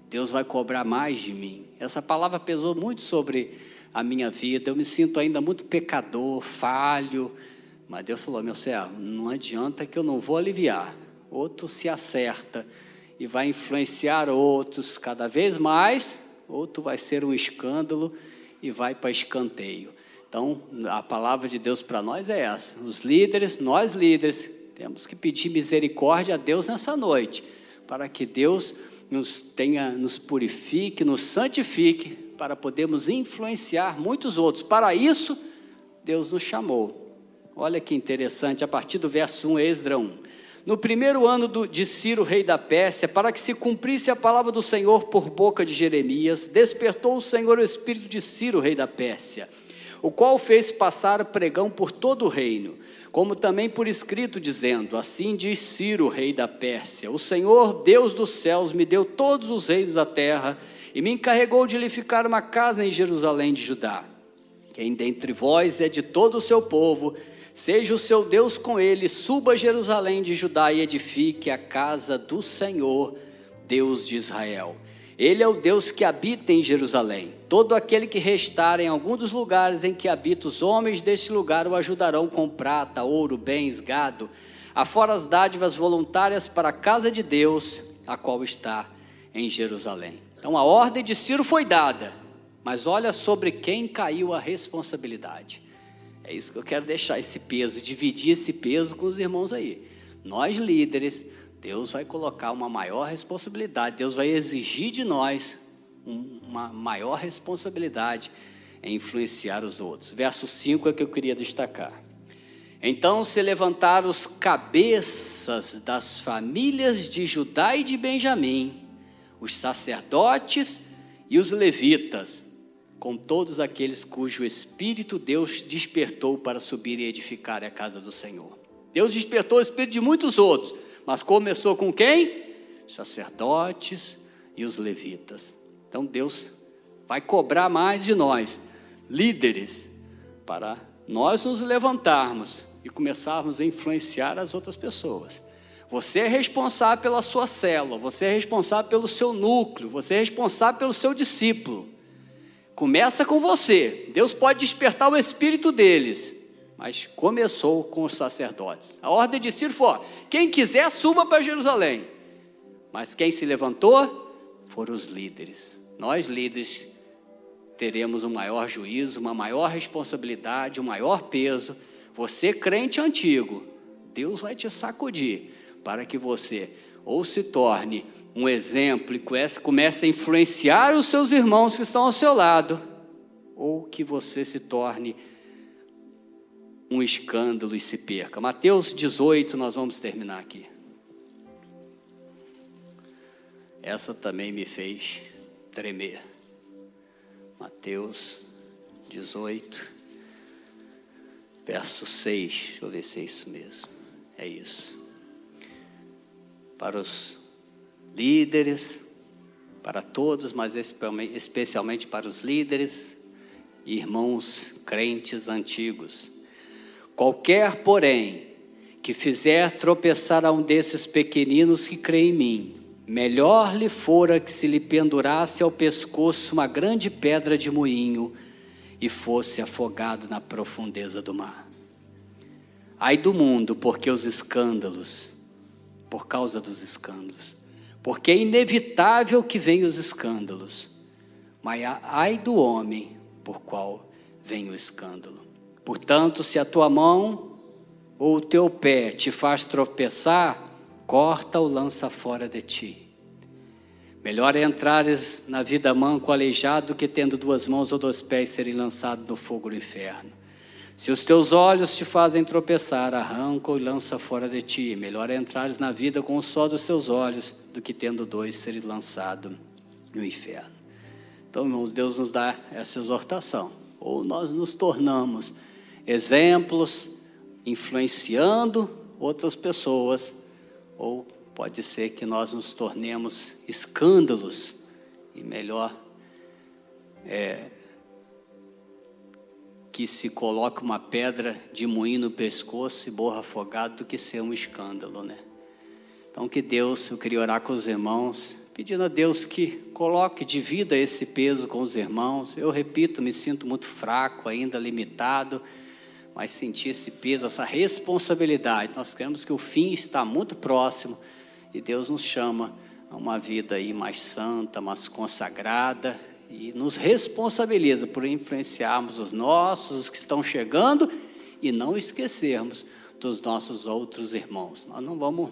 Deus vai cobrar mais de mim. Essa palavra pesou muito sobre a minha vida, eu me sinto ainda muito pecador, falho, mas Deus falou: meu servo, não adianta que eu não vou aliviar. Outro se acerta e vai influenciar outros cada vez mais, outro vai ser um escândalo e vai para escanteio. Então, a palavra de Deus para nós é essa. Os líderes, nós líderes, temos que pedir misericórdia a Deus nessa noite, para que Deus nos purifique, nos santifique, para podermos influenciar muitos outros. Para isso, Deus nos chamou. Olha que interessante, a partir do verso 1, Esdras 1. No primeiro ano de Ciro, rei da Pérsia, para que se cumprisse a palavra do Senhor por boca de Jeremias, despertou o Senhor o espírito de Ciro, rei da Pérsia, o qual fez passar pregão por todo o reino, como também por escrito, dizendo: assim diz Ciro, rei da Pérsia, o Senhor, Deus dos céus, me deu todos os reinos da terra, e me encarregou de lhe ficar uma casa em Jerusalém de Judá. Quem dentre vós é de todo o seu povo, seja o seu Deus com ele, suba a Jerusalém de Judá e edifique a casa do Senhor, Deus de Israel. Ele é o Deus que habita em Jerusalém. Todo aquele que restar em algum dos lugares em que habita, os homens deste lugar o ajudarão com prata, ouro, bens, gado, afora as dádivas voluntárias para a casa de Deus, a qual está em Jerusalém. Então a ordem de Ciro foi dada, mas olha sobre quem caiu a responsabilidade. É isso que eu quero deixar esse peso, dividir esse peso com os irmãos aí. Nós líderes, Deus vai colocar uma maior responsabilidade, Deus vai exigir de nós uma maior responsabilidade em influenciar os outros. Verso 5 é que eu queria destacar. Então se levantaram os cabeças das famílias de Judá e de Benjamim, os sacerdotes e os levitas, com todos aqueles cujo espírito Deus despertou para subir e edificar a casa do Senhor. Deus despertou o espírito de muitos outros, mas começou com quem? Os sacerdotes e os levitas. Então Deus vai cobrar mais de nós, líderes, para nós nos levantarmos e começarmos a influenciar as outras pessoas. Você é responsável pela sua célula, você é responsável pelo seu núcleo, você é responsável pelo seu discípulo. Começa com você. Deus pode despertar o espírito deles, mas começou com os sacerdotes. A ordem de Ciro foi: quem quiser suba para Jerusalém. Mas quem se levantou foram os líderes. Nós líderes teremos um maior juízo, uma maior responsabilidade, um maior peso. Você crente antigo, Deus vai te sacudir para que você ou se torne um exemplo e comece a influenciar os seus irmãos que estão ao seu lado, ou que você se torne um escândalo e se perca. Mateus 18, nós vamos terminar aqui. Essa também me fez tremer. Mateus 18, verso 6, deixa eu ver se é isso mesmo. É isso. Para os líderes, para todos, mas especialmente para os líderes e irmãos crentes antigos. Qualquer, porém, que fizer tropeçar a um desses pequeninos que crê em mim, melhor lhe fora que se lhe pendurasse ao pescoço uma grande pedra de moinho e fosse afogado na profundeza do mar. Ai do mundo, por causa dos escândalos, porque é inevitável que venham os escândalos, mas ai do homem por qual vem o escândalo. Portanto, se a tua mão ou o teu pé te faz tropeçar, corta ou lança fora de ti. Melhor é entrares na vida manco aleijado do que tendo 2 mãos ou 2 pés serem lançados no fogo do inferno. Se os teus olhos te fazem tropeçar, arranca e lança fora de ti. Melhor é entrares na vida com o só dos teus olhos do que tendo 2 serem lançados no inferno. Então, irmãos, Deus nos dá essa exortação. Ou nós nos tornamos exemplos, influenciando outras pessoas, ou pode ser que nós nos tornemos escândalos, e melhor que se coloque uma pedra de moinho no pescoço e morra afogado do que ser um escândalo, né? Então que Deus, eu queria orar com os irmãos, pedindo a Deus que coloque, divida esse peso com os irmãos. Eu repito, me sinto muito fraco ainda, limitado, mas senti esse peso, essa responsabilidade. Nós queremos que o fim está muito próximo e Deus nos chama a uma vida aí mais santa, mais consagrada, e nos responsabiliza por influenciarmos os nossos, os que estão chegando, e não esquecermos dos nossos outros irmãos. Nós não vamos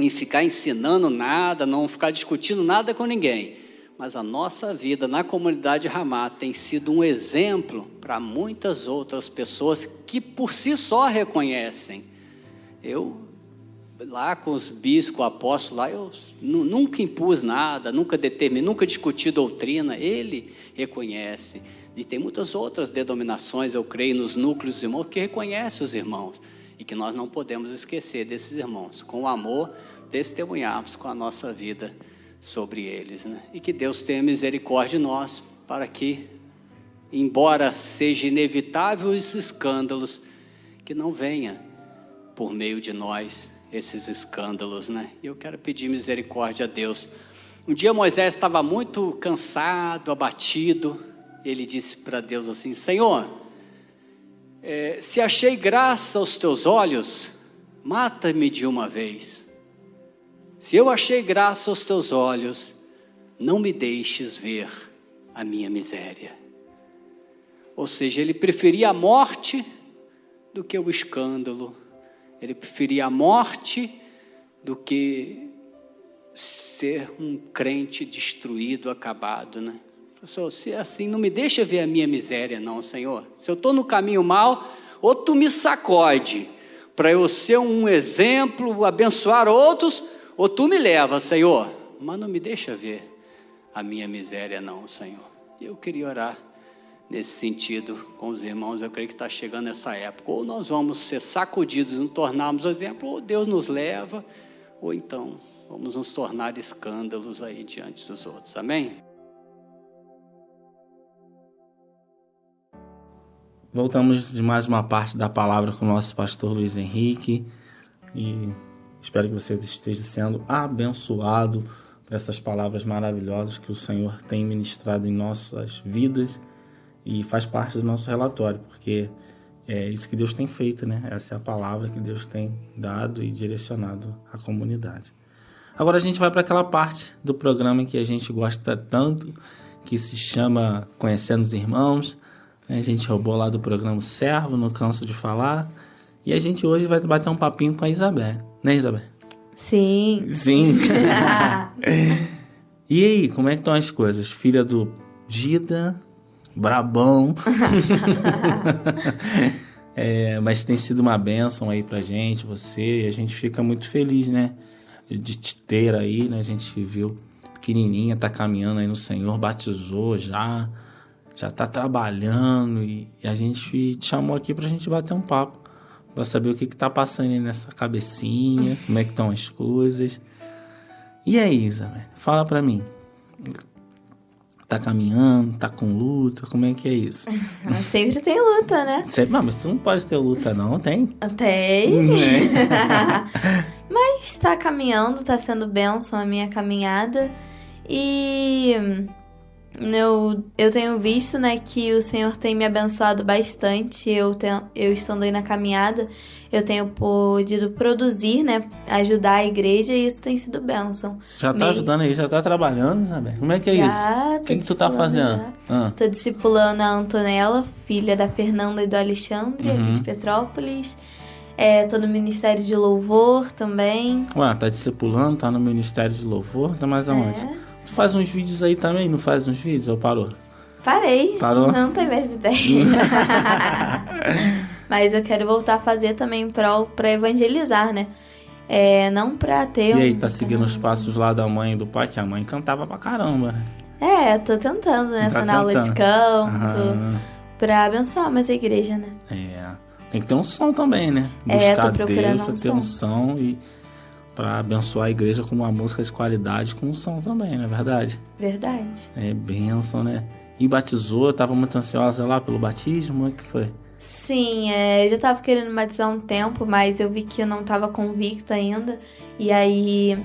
ficar ensinando nada, não ficar discutindo nada com ninguém, mas a nossa vida na comunidade Ramá tem sido um exemplo para muitas outras pessoas que por si só reconhecem. Eu, lá com os bispos, com o apóstolo, lá eu nunca impus nada, nunca discuti doutrina, ele reconhece. E tem muitas outras denominações, eu creio, nos núcleos irmãos, que reconhecem os irmãos, e que nós não podemos esquecer desses irmãos, com amor, testemunharmos com a nossa vida sobre eles, né? E que Deus tenha misericórdia de nós, para que, embora seja inevitável os escândalos, que não venha por meio de nós esses escândalos, né? E eu quero pedir misericórdia a Deus. Um dia Moisés estava muito cansado, abatido. Ele disse para Deus assim: Senhor, se achei graça aos teus olhos, mata-me de uma vez. Se eu achei graça aos teus olhos, não me deixes ver a minha miséria. Ou seja, ele preferia a morte do que o escândalo. Ele preferia a morte do que ser um crente destruído, acabado, né? Senhor, se é assim, não me deixa ver a minha miséria, não, Senhor. Se eu estou no caminho mal, ou tu me sacode, para eu ser um exemplo, abençoar outros, ou tu me leva, Senhor. Mas não me deixa ver a minha miséria, não, Senhor. E eu queria orar nesse sentido com os irmãos. Eu creio que está chegando essa época. Ou nós vamos ser sacudidos e nos tornarmos exemplo, ou Deus nos leva, ou então vamos nos tornar escândalos aí diante dos outros. Amém? Voltamos de mais uma parte da palavra com o nosso pastor Luiz Henrique. E Espero que você esteja sendo abençoado por essas palavras maravilhosas que o Senhor tem ministrado em nossas vidas e faz parte do nosso relatório, porque é isso que Deus tem feito, né? Essa é a palavra que Deus tem dado e direcionado à comunidade. Agora a gente vai para aquela parte do programa que a gente gosta tanto, que se chama Conhecendo os Irmãos. A gente roubou lá do programa Servo, não canso de falar. E a gente hoje vai bater um papinho com a Isabel. Né, Isabel? Sim. Sim. E aí, como é que estão as coisas? Filha do Gida, brabão. Mas tem sido uma bênção aí pra gente, você. E a gente fica muito feliz, né? De te ter aí, né? A gente viu pequenininha, tá caminhando aí no Senhor, batizou já tá trabalhando. E a gente te chamou aqui pra gente bater um papo. Pra saber o que tá passando aí nessa cabecinha, como é que estão as coisas. E aí, Isabel? Fala pra mim. Tá caminhando, tá com luta, como é que é isso? Sempre tem luta, né? Sempre, mas tu não pode ter luta não, tem? Tem. Mas tá caminhando, tá sendo bênção a minha caminhada. E eu tenho visto, né, que o Senhor tem me abençoado bastante. Eu estando aí na caminhada, eu tenho podido produzir, né, ajudar a igreja, e isso tem sido bênção. Já tá ajudando aí, já tá trabalhando, Isabel? Como é que é isso? O que tu tá fazendo? Tô discipulando a Antonella, filha da Fernanda e do Alexandre, aqui de Petrópolis. Tô no Ministério de Louvor também. Ué, tá discipulando, tá no Ministério de Louvor, tá mais aonde? Tu faz uns vídeos aí também, não faz uns vídeos? Ou parou? Parei. Parou? Não tem mais ideia. Mas eu quero voltar a fazer também pra evangelizar, né? Não pra ter E aí, tá seguindo os passos lá da mãe e do pai? Que a mãe cantava pra caramba, né? Tô tentando, né? Tá Tô na aula de canto. Pra abençoar mais a igreja, né? Tem que ter unção também, né? Tô Buscar procurando Deus pra ter unção e pra abençoar a igreja com uma música de qualidade com unção também, não é verdade? Verdade. É bênção, né? E batizou, tava muito ansiosa lá pelo batismo, como é que foi? Sim, eu já tava querendo batizar há um tempo, mas eu vi que eu não tava convicta ainda. E aí,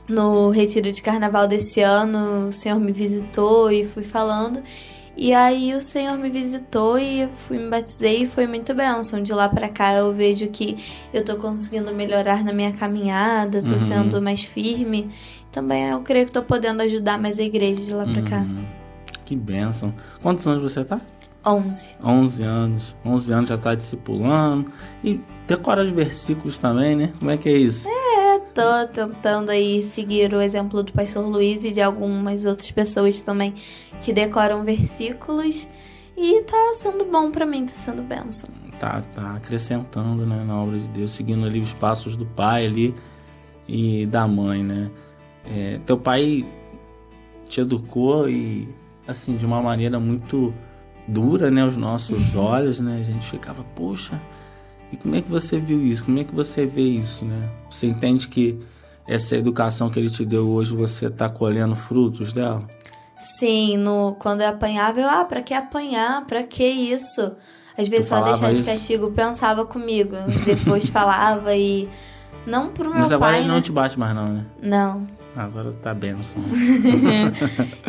no retiro de carnaval desse ano, o Senhor me visitou e fui falando. E aí o Senhor me visitou e eu me batizei e foi muito bênção. De lá pra cá eu vejo que eu tô conseguindo melhorar na minha caminhada, tô sendo mais firme. Também eu creio que tô podendo ajudar mais a igreja de lá pra cá. Que bênção. Quantos anos você tá? 11. 11 anos. 11 anos já tá discipulando. E decora os versículos também, né? Como é que é isso? Tô tentando aí seguir o exemplo do pastor Luiz e de algumas outras pessoas também que decoram versículos. E tá sendo bom pra mim, tá sendo bênção. Tá acrescentando, né, na obra de Deus, seguindo ali os passos do pai ali e da mãe, né? Teu pai te educou e, assim, de uma maneira muito dura, né, aos nossos olhos, né? A gente ficava, poxa, e como é que você viu isso? Como é que você vê isso, né? Você entende que essa educação que ele te deu hoje, você tá colhendo frutos dela? Sim, quando eu apanhava, eu, pra que apanhar? Pra que isso? Às vezes só deixar de castigo, pensava comigo. Depois falava e... Não pro meu pai, Mas agora ele né? não te bate mais não, né? Não. Agora tá bênção.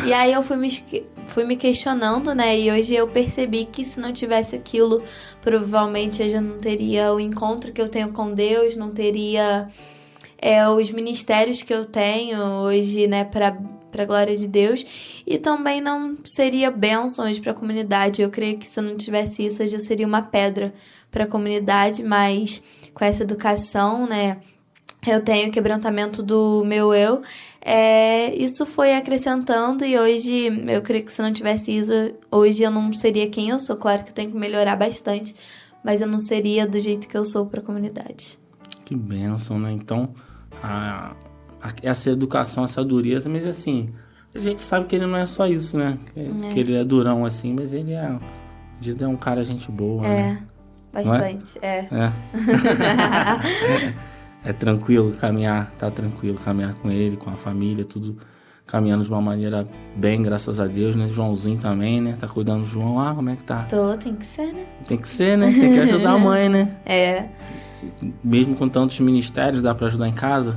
E aí eu fui me questionando, né? E hoje eu percebi que se não tivesse aquilo, provavelmente eu já não teria o encontro que eu tenho com Deus, não teria os ministérios que eu tenho hoje, né? Pra glória de Deus. E também não seria bênção hoje pra comunidade. Eu creio que se eu não tivesse isso, hoje eu seria uma pedra pra comunidade, mas com essa educação, né? Eu tenho quebrantamento do meu eu. Isso foi acrescentando e hoje eu creio que se não tivesse isso, hoje eu não seria quem eu sou. Claro que eu tenho que melhorar bastante, mas eu não seria do jeito que eu sou para a comunidade. Que bênção, né? Então, essa educação, essa dureza, mas assim, a gente sabe que ele não é só isso, né? Que ele é durão assim, mas ele é um cara gente boa, né? Bastante, É tranquilo caminhar, tá tranquilo caminhar com ele, com a família, tudo caminhando de uma maneira bem, graças a Deus, né? Joãozinho também, né? Tá cuidando do João. Ah, como é que tá? Tem que ser, né? Tem que ser, né? Tem que ajudar a mãe, né? É, Mesmo com tantos ministérios, dá pra ajudar em casa?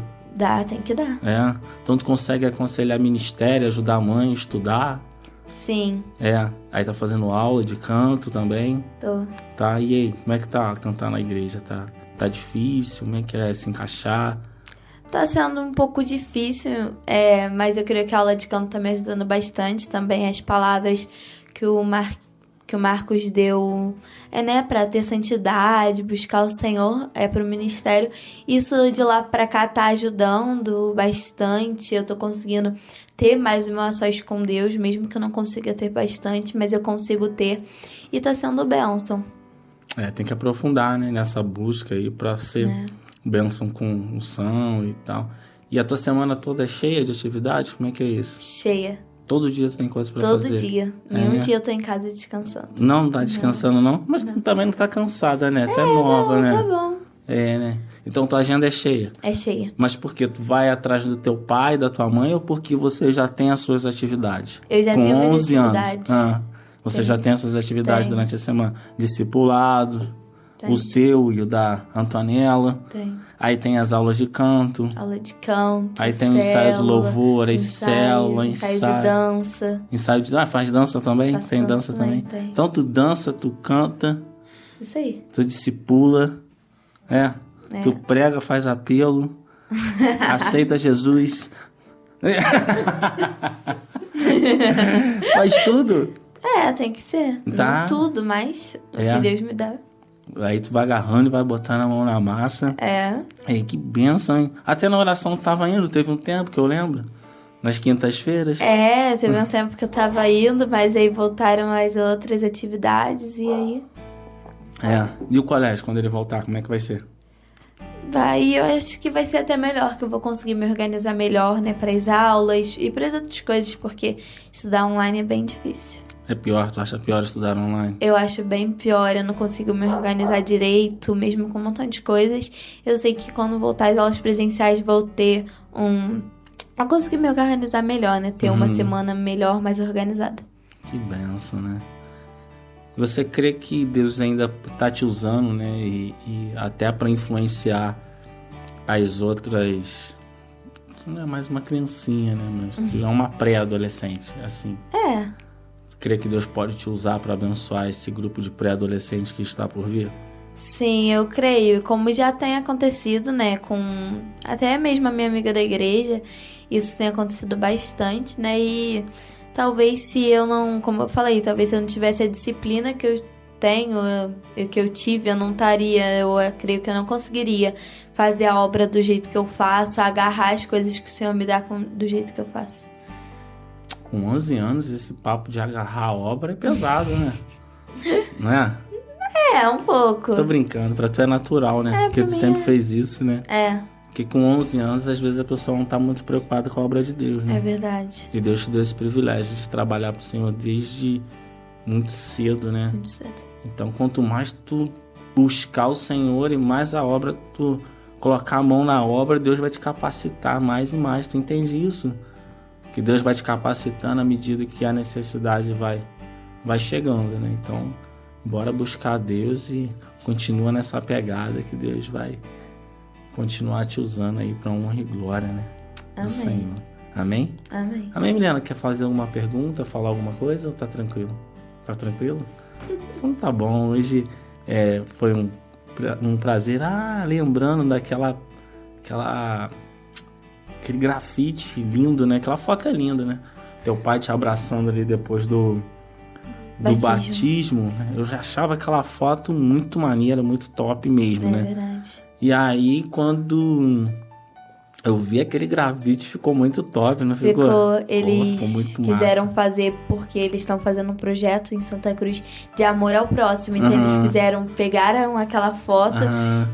tem que dar. É. Então tu consegue aconselhar ministério, ajudar a mãe a estudar? Sim, É. Aí tá fazendo aula de canto também? tô. Tá, e aí? Como é que tá cantar na igreja? Tá difícil? Como é que é se encaixar? Tá sendo um pouco difícil, mas eu creio que a aula de canto tá me ajudando bastante também. As palavras que o Marcos deu né, para ter santidade, buscar o Senhor, pro ministério. Isso de lá pra cá tá ajudando bastante. Eu tô conseguindo ter mais uma sós com Deus, mesmo que eu não consiga ter bastante, mas eu consigo ter. E tá sendo bênção. Tem que aprofundar, né, nessa busca aí pra ser bênção com unção e tal. E a tua semana toda é cheia de atividades? Como é que é isso? Cheia. Todo dia tu tem coisa pra fazer? Todo dia. Nenhum dia eu tô em casa descansando. Não tá descansando, não? Mas tu também não tá cansada, né? Tu é nova, né? Tá bom. Né? Então tua agenda é cheia. É cheia. Mas por quê? Tu vai atrás do teu pai, da tua mãe, ou porque você já tem as suas atividades? Eu já Com tenho minhas 11 anos. atividades. Você já tem as suas atividades Tenho. durante a semana? Discipulado, o seu e o da Antonella. Tem Aí tem as aulas de canto. aula de canto, Aí tem o ensaio de louvor, aí célula, ensaio de dança. Ensaio de... faz dança também? Faço Tem dança dança também? também, tem. Então tu dança, tu canta, Isso aí. tu discipula, tu prega, faz apelo, aceita Jesus. Faz tudo. Tem que ser. Tá. Não tudo, mas o É. que Deus me dá. Aí tu vai agarrando e vai botando a mão na massa. Aí que bênção, hein? Até na oração tu tava indo, teve um tempo que eu lembro. Nas quintas-feiras. Teve um tempo que eu tava indo, mas aí voltaram as outras atividades e aí... E o colégio, quando ele voltar, como é que vai ser? Eu acho que vai ser até melhor, que eu vou conseguir me organizar melhor, né, para as aulas e para as outras coisas, porque estudar online é bem difícil. É pior? Tu acha pior estudar online? Eu acho bem pior, eu não consigo me organizar direito, mesmo com um montão de coisas. Eu sei que quando voltar às aulas presenciais vou ter vou conseguir me organizar melhor, né? Ter uma semana melhor, mais organizada. Que bênção, né? Você crê que Deus ainda tá te usando, né? E até para influenciar as outras... Não é mais uma criancinha, né? Mas é uma pré-adolescente, assim. Crê que Deus pode te usar para abençoar esse grupo de pré-adolescentes que está por vir? Sim, eu creio. Como já tem acontecido, né, com até mesmo a minha amiga da igreja, isso tem acontecido bastante, né, e talvez se eu não, como eu falei, talvez se eu não tivesse a disciplina que eu tenho, que eu tive, eu não estaria, eu creio que eu não conseguiria fazer a obra do jeito que eu faço, agarrar as coisas que o Senhor me dá do jeito que eu faço. Com 11 anos, esse papo de agarrar a obra é pesado, né? Não é? Um pouco. Tô brincando, pra tu é natural, né? Porque tu sempre fez isso, né? Porque com 11 anos, às vezes a pessoa não tá muito preocupada com a obra de Deus, né? É verdade. E Deus te deu esse privilégio de trabalhar pro Senhor desde muito cedo, né? Muito cedo. Então, quanto mais tu buscar o Senhor e mais a obra, tu colocar a mão na obra, Deus vai te capacitar mais e mais. Tu entende isso? Que Deus vai te capacitando à medida que a necessidade vai chegando, né? Então, bora buscar Deus e continua nessa pegada que Deus vai continuar te usando aí para honra e glória, né? Amém. Do Senhor. Amém? Amém. Amém, Milena? Quer fazer alguma pergunta, falar alguma coisa ou tá tranquilo? Tá tranquilo? Então tá bom. Hoje foi um prazer. Lembrando daquele grafite lindo, né? Aquela foto é linda, né? Teu pai te abraçando ali depois do batismo. Né? Eu já achava aquela foto muito maneira, muito top mesmo, né? É verdade. E aí, quando eu vi aquele grafite, ficou muito top, não ficou? Ficou. Eles ficou muito quiseram massa. fazer, porque eles estão fazendo um projeto em Santa Cruz de amor ao próximo. Então eles pegaram aquela foto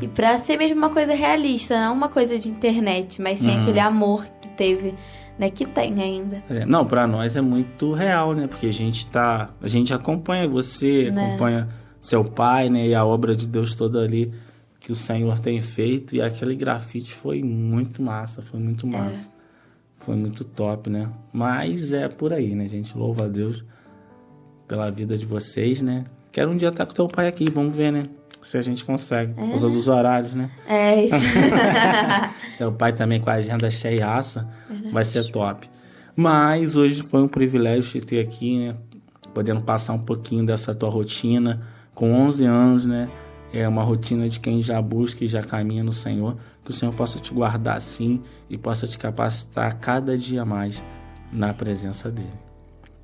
e pra ser mesmo uma coisa realista, não uma coisa de internet, mas sem aquele amor que teve, né? Que tem ainda. Não, pra nós é muito real, né? Porque a gente acompanha você, acompanha seu pai, né? E a obra de Deus toda ali que o Senhor tem feito. E aquele grafite foi muito massa, foi muito massa. foi muito top, né? Mas é por aí, né, gente? Louva a Deus pela vida de vocês, né? Quero um dia estar com teu pai aqui, vamos ver, né? Se a gente consegue, por causa dos horários, né? É isso. Teu pai também com a agenda cheiaça, vai ser top. Mas hoje foi um privilégio te ter aqui, né? Podendo passar um pouquinho dessa tua rotina, com 11 anos, né? É uma rotina de quem já busca e já caminha no Senhor. Que o Senhor possa te guardar assim e possa te capacitar cada dia mais na presença dEle.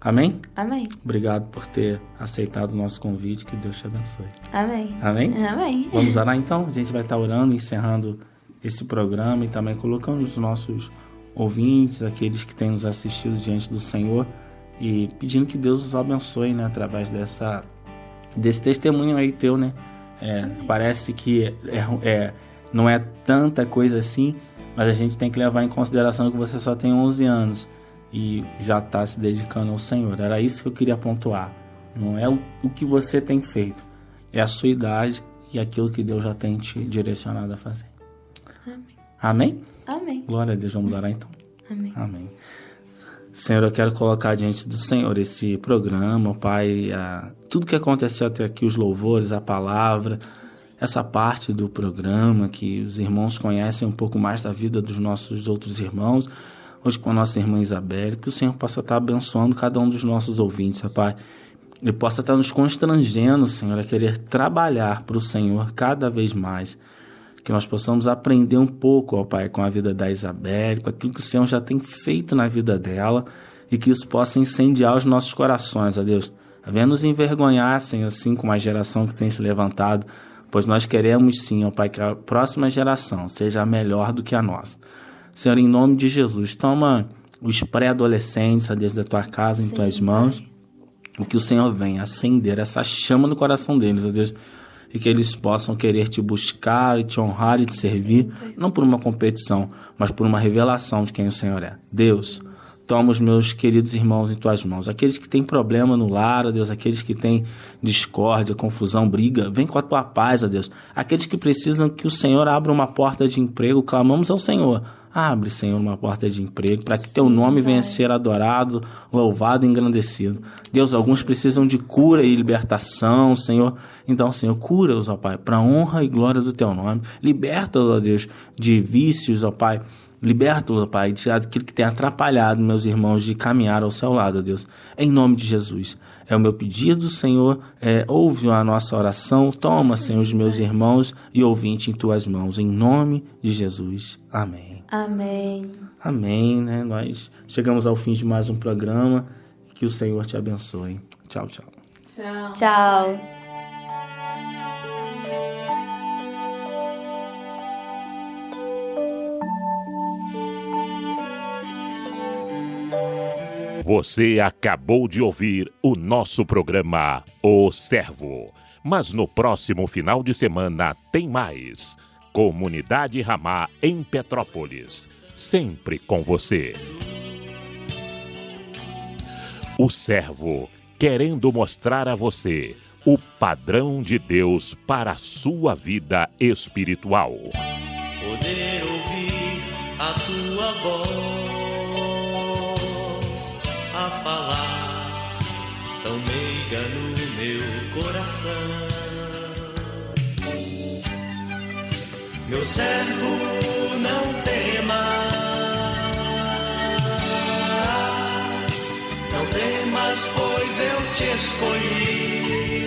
Amém? Amém. Obrigado por ter aceitado o nosso convite. Que Deus te abençoe. Amém. Amém? Amém. Vamos orar então? A gente vai estar orando, encerrando esse programa e também colocando os nossos ouvintes, aqueles que têm nos assistido diante do Senhor e pedindo que Deus os abençoe, né? Através desse testemunho aí teu, né? Parece que não é tanta coisa assim, mas a gente tem que levar em consideração que você só tem 11 anos e já está se dedicando ao Senhor. Era isso que eu queria pontuar. Não é o que você tem feito, é a sua idade e aquilo que Deus já tem te direcionado a fazer. Amém. Amém? Amém. Glória a Deus. Vamos orar então. Amém. Amém. Senhor, eu quero colocar diante do Senhor esse programa, Pai, tudo que aconteceu até aqui, os louvores, a palavra, essa parte do programa, que os irmãos conhecem um pouco mais da vida dos nossos outros irmãos, hoje com a nossa irmã Isabelle, que o Senhor possa estar abençoando cada um dos nossos ouvintes, Pai, e possa estar nos constrangendo, Senhor, a querer trabalhar para o Senhor cada vez mais, que nós possamos aprender um pouco, ó Pai, com a vida da Isabelle, com aquilo que o Senhor já tem feito na vida dela, e que isso possa incendiar os nossos corações, ó Deus. Venha nos envergonhar, Senhor, assim, com uma geração que tem se levantado, pois nós queremos sim, ó Pai, que a próxima geração seja melhor do que a nossa. Senhor, em nome de Jesus, toma os pré-adolescentes, ó Deus, da tua casa, em tuas mãos, e que o Senhor venha acender essa chama no coração deles, ó Deus, e que eles possam querer te buscar, e te honrar e te servir, não por uma competição, mas por uma revelação de quem o Senhor é. Deus, toma os meus queridos irmãos em tuas mãos, aqueles que têm problema no lar, ó Deus, aqueles que têm discórdia, confusão, briga, vem com a tua paz, ó Deus, aqueles que precisam que o Senhor abra uma porta de emprego, clamamos ao Senhor. Abre, Senhor, uma porta de emprego para que teu nome venha ser adorado, louvado e engrandecido. Deus, alguns precisam de cura e libertação, Senhor. Então, Senhor, cura-os, ó Pai, para a honra e glória do teu nome. Liberta-os, ó Deus, de vícios, ó Pai. Liberta-os, ó Pai, daquilo que tem atrapalhado meus irmãos de caminhar ao seu lado, ó Deus. Em nome de Jesus. É o meu pedido, Senhor, ouve a nossa oração, toma, Senhor, os meus irmãos e ouvintes em tuas mãos, em nome de Jesus. Amém. Amém. Amém, né? Nós chegamos ao fim de mais um programa, que o Senhor te abençoe. Tchau, tchau. Tchau. Tchau. Você acabou de ouvir o nosso programa O Servo. Mas no próximo final de semana tem mais. Comunidade Ramá em Petrópolis. Sempre com você. O Servo, querendo mostrar a você o padrão de Deus para a sua vida espiritual. Poder ouvir a tua voz a falar tão meiga no meu coração. Meu servo, não temas, não temas, pois eu te escolhi.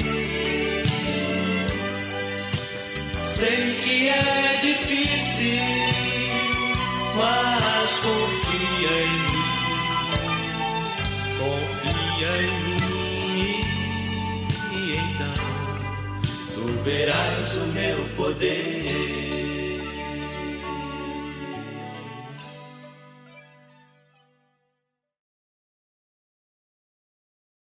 Sei que é difícil, mas confia em mim. Confia em mim e então tu verás o meu poder.